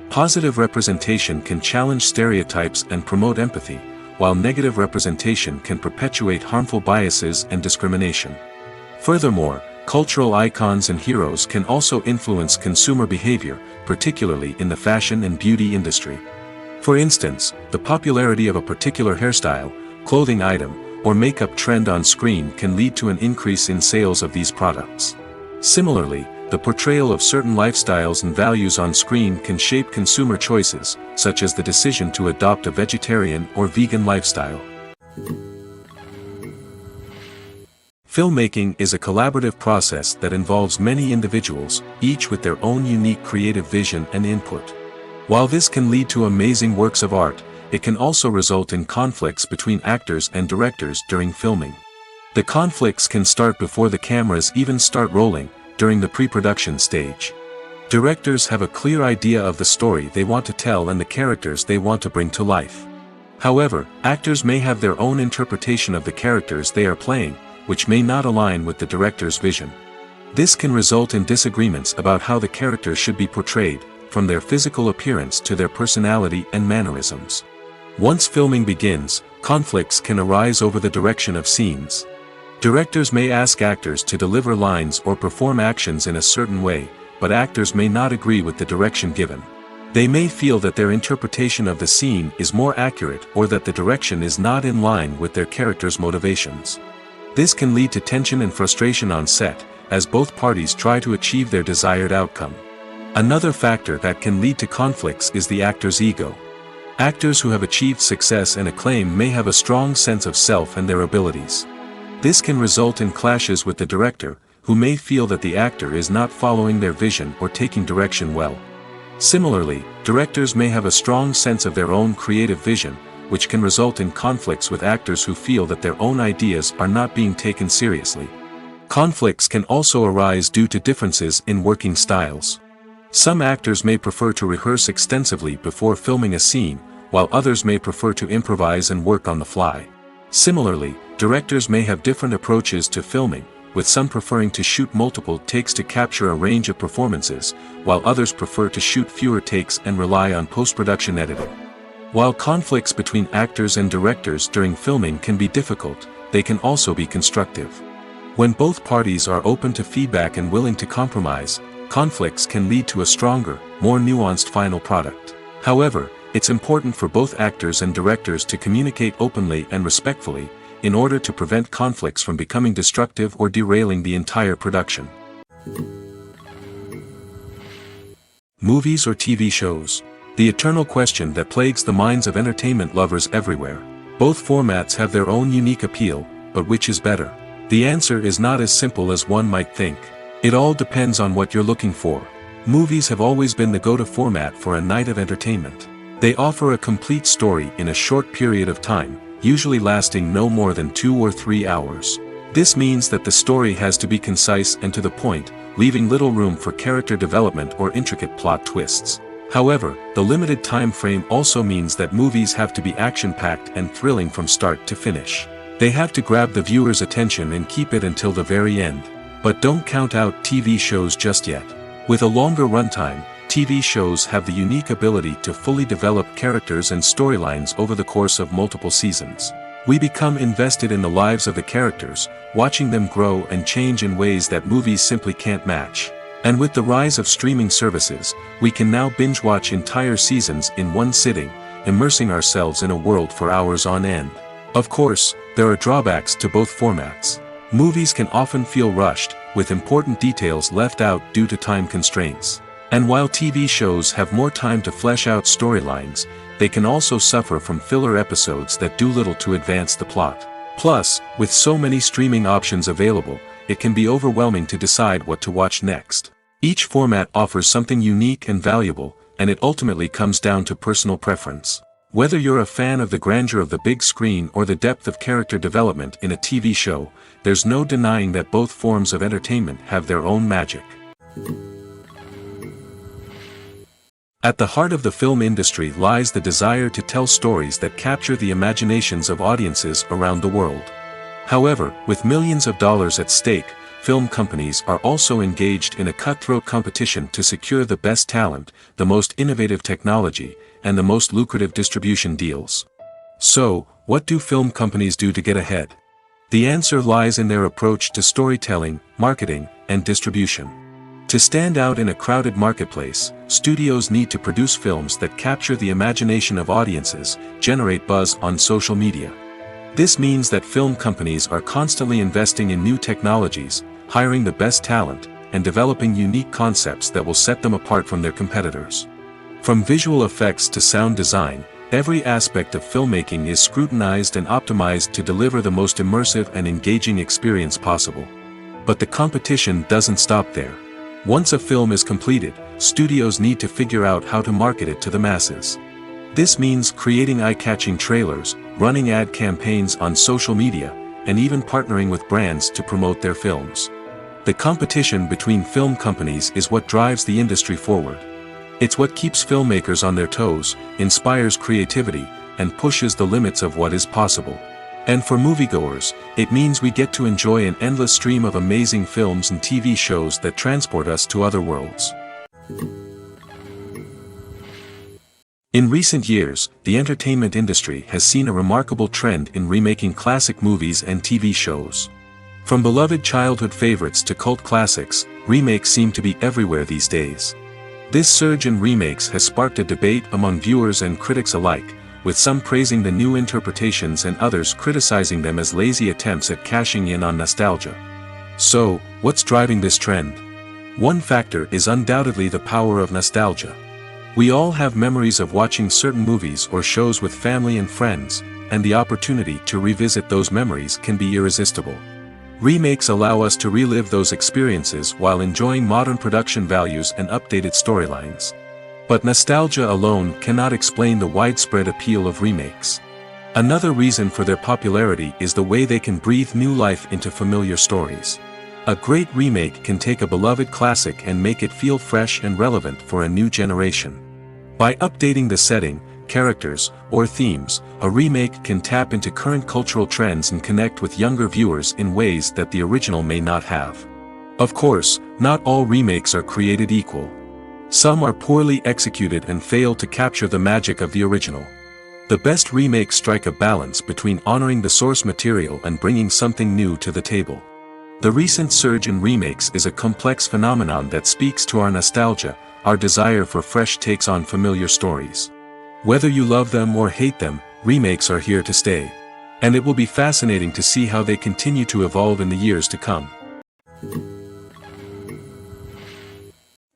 Positive representation can challenge stereotypes and promote empathy, while negative representation can perpetuate harmful biases and discrimination. Furthermore, cultural icons and heroes can also influence consumer behavior, particularly in the fashion and beauty industry. For instance, the popularity of a particular hairstyle, clothing item, or makeup trend on screen can lead to an increase in sales of these products. Similarly, the portrayal of certain lifestyles and values on screen can shape consumer choices, such as the decision to adopt a vegetarian or vegan lifestyle. Filmmaking is a collaborative process that involves many individuals, each with their own unique creative vision and input. While this can lead to amazing works of art, it can also result in conflicts between actors and directors during filming. The conflicts can start before the cameras even start rolling, during the pre-production stage. Directors have a clear idea of the story they want to tell and the characters they want to bring to life. However, actors may have their own interpretation of the characters they are playing, which may not align with the director's vision. This can result in disagreements about how the characters should be portrayed, from their physical appearance to their personality and mannerisms. Once filming begins, conflicts can arise over the direction of scenes. Directors may ask actors to deliver lines or perform actions in a certain way, but actors may not agree with the direction given. They may feel that their interpretation of the scene is more accurate or that the direction is not in line with their character's motivations. This can lead to tension and frustration on set, as both parties try to achieve their desired outcome. Another factor that can lead to conflicts is the actor's ego. Actors who have achieved success and acclaim may have a strong sense of self and their abilities. This can result in clashes with the director, who may feel that the actor is not following their vision or taking direction well. Similarly, directors may have a strong sense of their own creative vision, which can result in conflicts with actors who feel that their own ideas are not being taken seriously. Conflicts can also arise due to differences in working styles. Some actors may prefer to rehearse extensively before filming a scene, while others may prefer to improvise and work on the fly. Similarly, directors may have different approaches to filming, with some preferring to shoot multiple takes to capture a range of performances, while others prefer to shoot fewer takes and rely on post-production editing. While conflicts between actors and directors during filming can be difficult, they can also be constructive. When both parties are open to feedback and willing to compromise, conflicts can lead to a stronger, more nuanced final product. However, it's important for both actors and directors to communicate openly and respectfully, in order to prevent conflicts from becoming destructive or derailing the entire production. Movies or TV shows? The eternal question that plagues the minds of entertainment lovers everywhere. Both formats have their own unique appeal, but which is better? The answer is not as simple as one might think. It all depends on what you're looking for. Movies have always been the go-to format for a night of entertainment. They offer a complete story in a short period of time, usually lasting no more than 2 or 3 hours. This means that the story has to be concise and to the point, leaving little room for character development or intricate plot twists. However, the limited time frame also means that movies have to be action-packed and thrilling from start to finish. They have to grab the viewer's attention and keep it until the very end. But don't count out TV shows just yet. With a longer runtime, TV shows have the unique ability to fully develop characters and storylines over the course of multiple seasons. We become invested in the lives of the characters, watching them grow and change in ways that movies simply can't match. And with the rise of streaming services, we can now binge-watch entire seasons in one sitting, immersing ourselves in a world for hours on end. Of course, there are drawbacks to both formats. Movies can often feel rushed, with important details left out due to time constraints. And while TV shows have more time to flesh out storylines, they can also suffer from filler episodes that do little to advance the plot. Plus, with so many streaming options available, it can be overwhelming to decide what to watch next. Each format offers something unique and valuable, and it ultimately comes down to personal preference. Whether you're a fan of the grandeur of the big screen or the depth of character development in a TV show, there's no denying that both forms of entertainment have their own magic. At the heart of the film industry lies the desire to tell stories that capture the imaginations of audiences around the world. However, with millions of dollars at stake, film companies are also engaged in a cutthroat competition to secure the best talent, the most innovative technology, and the most lucrative distribution deals. So, what do film companies do to get ahead? The answer lies in their approach to storytelling, marketing, and distribution. To stand out in a crowded marketplace, studios need to produce films that capture the imagination of audiences, generate buzz on social media. This means that film companies are constantly investing in new technologies, hiring the best talent, and developing unique concepts that will set them apart from their competitors. From visual effects to sound design, every aspect of filmmaking is scrutinized and optimized to deliver the most immersive and engaging experience possible. But the competition doesn't stop there. Once a film is completed, studios need to figure out how to market it to the masses. This means creating eye-catching trailers, running ad campaigns on social media, and even partnering with brands to promote their films. The competition between film companies is what drives the industry forward. It's what keeps filmmakers on their toes, inspires creativity, and pushes the limits of what is possible. And for moviegoers, it means we get to enjoy an endless stream of amazing films and TV shows that transport us to other worlds. In recent years, the entertainment industry has seen a remarkable trend in remaking classic movies and TV shows. From beloved childhood favorites to cult classics, remakes seem to be everywhere these days. This surge in remakes has sparked a debate among viewers and critics alike, with some praising the new interpretations and others criticizing them as lazy attempts at cashing in on nostalgia. So, what's driving this trend? One factor is undoubtedly the power of nostalgia. We all have memories of watching certain movies or shows with family and friends, and the opportunity to revisit those memories can be irresistible. Remakes allow us to relive those experiences while enjoying modern production values and updated storylines. But nostalgia alone cannot explain the widespread appeal of remakes. Another reason for their popularity is the way they can breathe new life into familiar stories. A great remake can take a beloved classic and make it feel fresh and relevant for a new generation. By updating the setting, characters, or themes, a remake can tap into current cultural trends and connect with younger viewers in ways that the original may not have. Of course, not all remakes are created equal. Some are poorly executed and fail to capture the magic of the original. The best remakes strike a balance between honoring the source material and bringing something new to the table. The recent surge in remakes is a complex phenomenon that speaks to our nostalgia, our desire for fresh takes on familiar stories. Whether you love them or hate them, remakes are here to stay. And it will be fascinating to see how they continue to evolve in the years to come.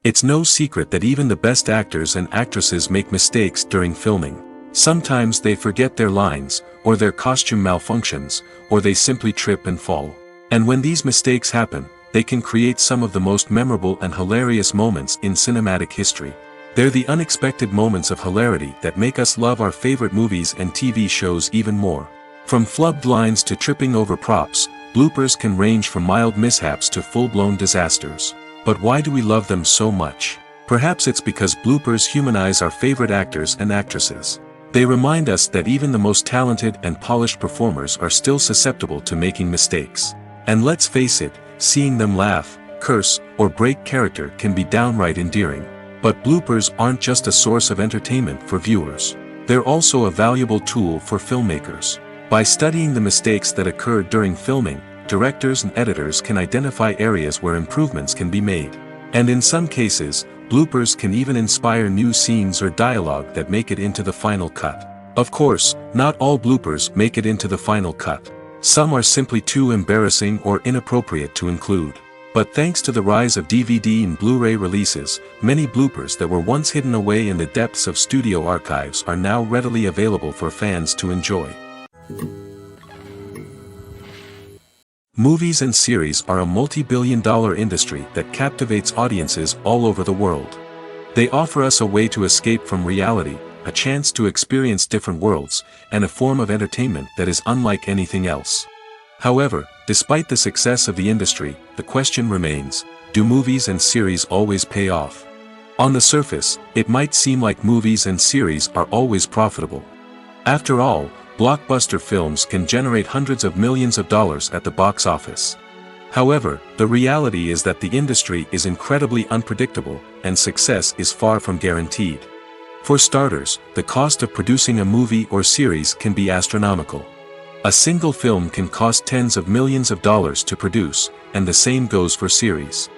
It's no secret that even the best actors and actresses make mistakes during filming. Sometimes they forget their lines, or their costume malfunctions, or they simply trip and fall. And when these mistakes happen, they can create some of the most memorable and hilarious moments in cinematic history. They're the unexpected moments of hilarity that make us love our favorite movies and TV shows even more. From flubbed lines to tripping over props, bloopers can range from mild mishaps to full-blown disasters. But why do we love them so much? Perhaps it's because bloopers humanize our favorite actors and actresses. They remind us that even the most talented and polished performers are still susceptible to making mistakes. And let's face it, seeing them laugh, curse, or break character can be downright endearing. But bloopers aren't just a source of entertainment for viewers. They're also a valuable tool for filmmakers. By studying the mistakes that occurred during filming, directors and editors can identify areas where improvements can be made. And in some cases, bloopers can even inspire new scenes or dialogue that make it into the final cut. Of course, not all bloopers make it into the final cut. Some are simply too embarrassing or inappropriate to include. But thanks to the rise of DVD and Blu-ray releases, many bloopers that were once hidden away in the depths of studio archives are now readily available for fans to enjoy. Movies and series are a multi-billion-dollar industry that captivates audiences all over the world. They offer us a way to escape from reality, a chance to experience different worlds, and a form of entertainment that is unlike anything else. However, despite the success of the industry, the question remains, do movies and series always pay off? On the surface, it might seem like movies and series are always profitable. After all, blockbuster films can generate hundreds of millions of dollars at the box office. However, the reality is that the industry is incredibly unpredictable, and success is far from guaranteed. For starters, the cost of producing a movie or series can be astronomical. A single film can cost tens of millions of dollars to produce, and the same goes for series.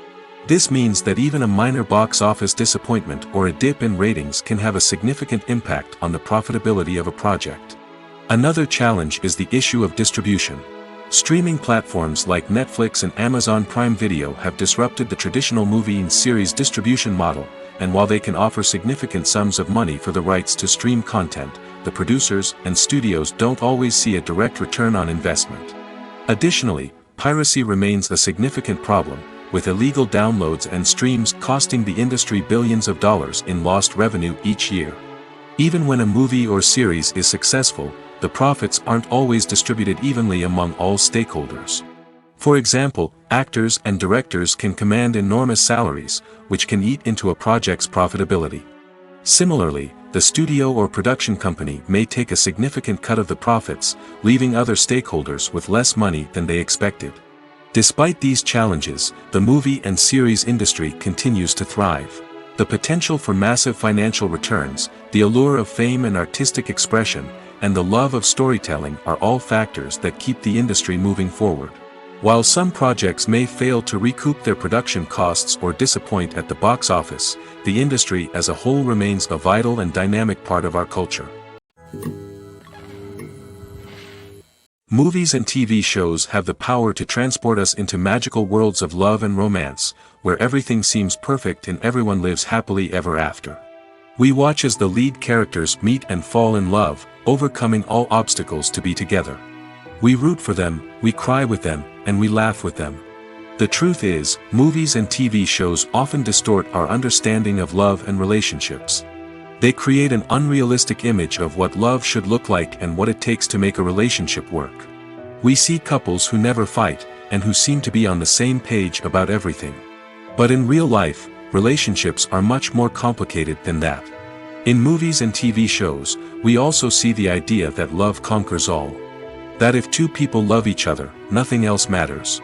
This means that even a minor box office disappointment or a dip in ratings can have a significant impact on the profitability of a project. Another challenge is the issue of distribution. Streaming platforms like Netflix and Amazon Prime Video have disrupted the traditional movie and series distribution model, and while they can offer significant sums of money for the rights to stream content, the producers and studios don't always see a direct return on investment. Additionally, piracy remains a significant problem, with illegal downloads and streams costing the industry billions of dollars in lost revenue each year. Even when a movie or series is successful, the profits aren't always distributed evenly among all stakeholders. For example, actors and directors can command enormous salaries, which can eat into a project's profitability. Similarly, the studio or production company may take a significant cut of the profits, leaving other stakeholders with less money than they expected. Despite these challenges, the movie and series industry continues to thrive. The potential for massive financial returns, the allure of fame and artistic expression, and the love of storytelling are all factors that keep the industry moving forward. While some projects may fail to recoup their production costs or disappoint at the box office, the industry as a whole remains a vital and dynamic part of our culture. Movies and TV shows have the power to transport us into magical worlds of love and romance, where everything seems perfect and everyone lives happily ever after. We watch as the lead characters meet and fall in love, overcoming all obstacles to be together. We root for them, we cry with them, and we laugh with them. The truth is, movies and TV shows often distort our understanding of love and relationships. They create an unrealistic image of what love should look like and what it takes to make a relationship work. We see couples who never fight, and who seem to be on the same page about everything. But in real life, relationships are much more complicated than that. In movies and TV shows, we also see the idea that love conquers all. That if two people love each other, nothing else matters.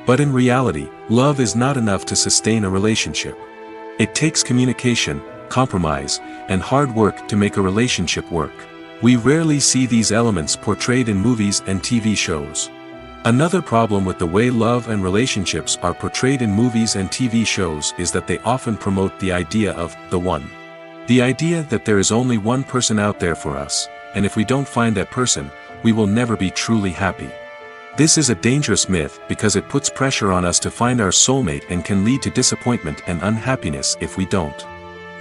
But in reality, love is not enough to sustain a relationship. It takes communication, compromise, and hard work to make a relationship work. We rarely see these elements portrayed in movies and TV shows. Another problem with the way love and relationships are portrayed in movies and TV shows is that they often promote the idea of the one. The idea that there is only one person out there for us, and if we don't find that person, we will never be truly happy. This is a dangerous myth because it puts pressure on us to find our soulmate and can lead to disappointment and unhappiness if we don't.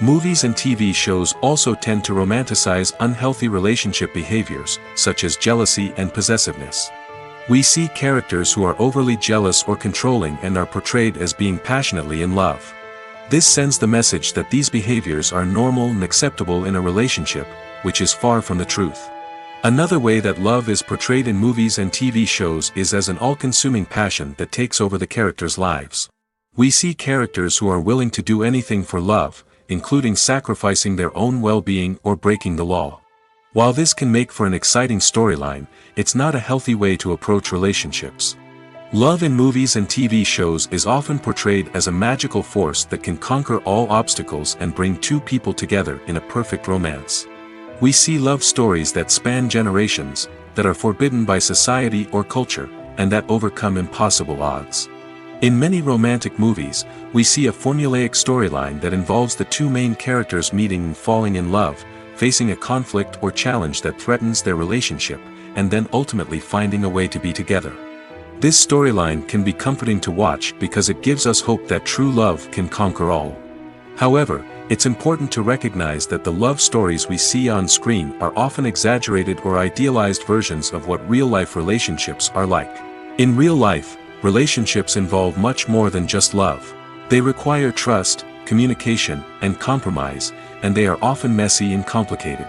Movies and TV shows also tend to romanticize unhealthy relationship behaviors, such as jealousy and possessiveness. We see characters who are overly jealous or controlling and are portrayed as being passionately in love. This sends the message that these behaviors are normal and acceptable in a relationship, which is far from the truth. Another way that love is portrayed in movies and TV shows is as an all-consuming passion that takes over the characters' lives. We see characters who are willing to do anything for love, including sacrificing their own well-being or breaking the law. While this can make for an exciting storyline, it's not a healthy way to approach relationships. Love in movies and TV shows is often portrayed as a magical force that can conquer all obstacles and bring two people together in a perfect romance. We see love stories that span generations, that are forbidden by society or culture, and that overcome impossible odds. In many romantic movies, we see a formulaic storyline that involves the two main characters meeting and falling in love, facing a conflict or challenge that threatens their relationship, and then ultimately finding a way to be together. This storyline can be comforting to watch because it gives us hope that true love can conquer all. However, it's important to recognize that the love stories we see on screen are often exaggerated or idealized versions of what real-life relationships are like. In real life, relationships involve much more than just love. They require trust, communication, and compromise, and they are often messy and complicated.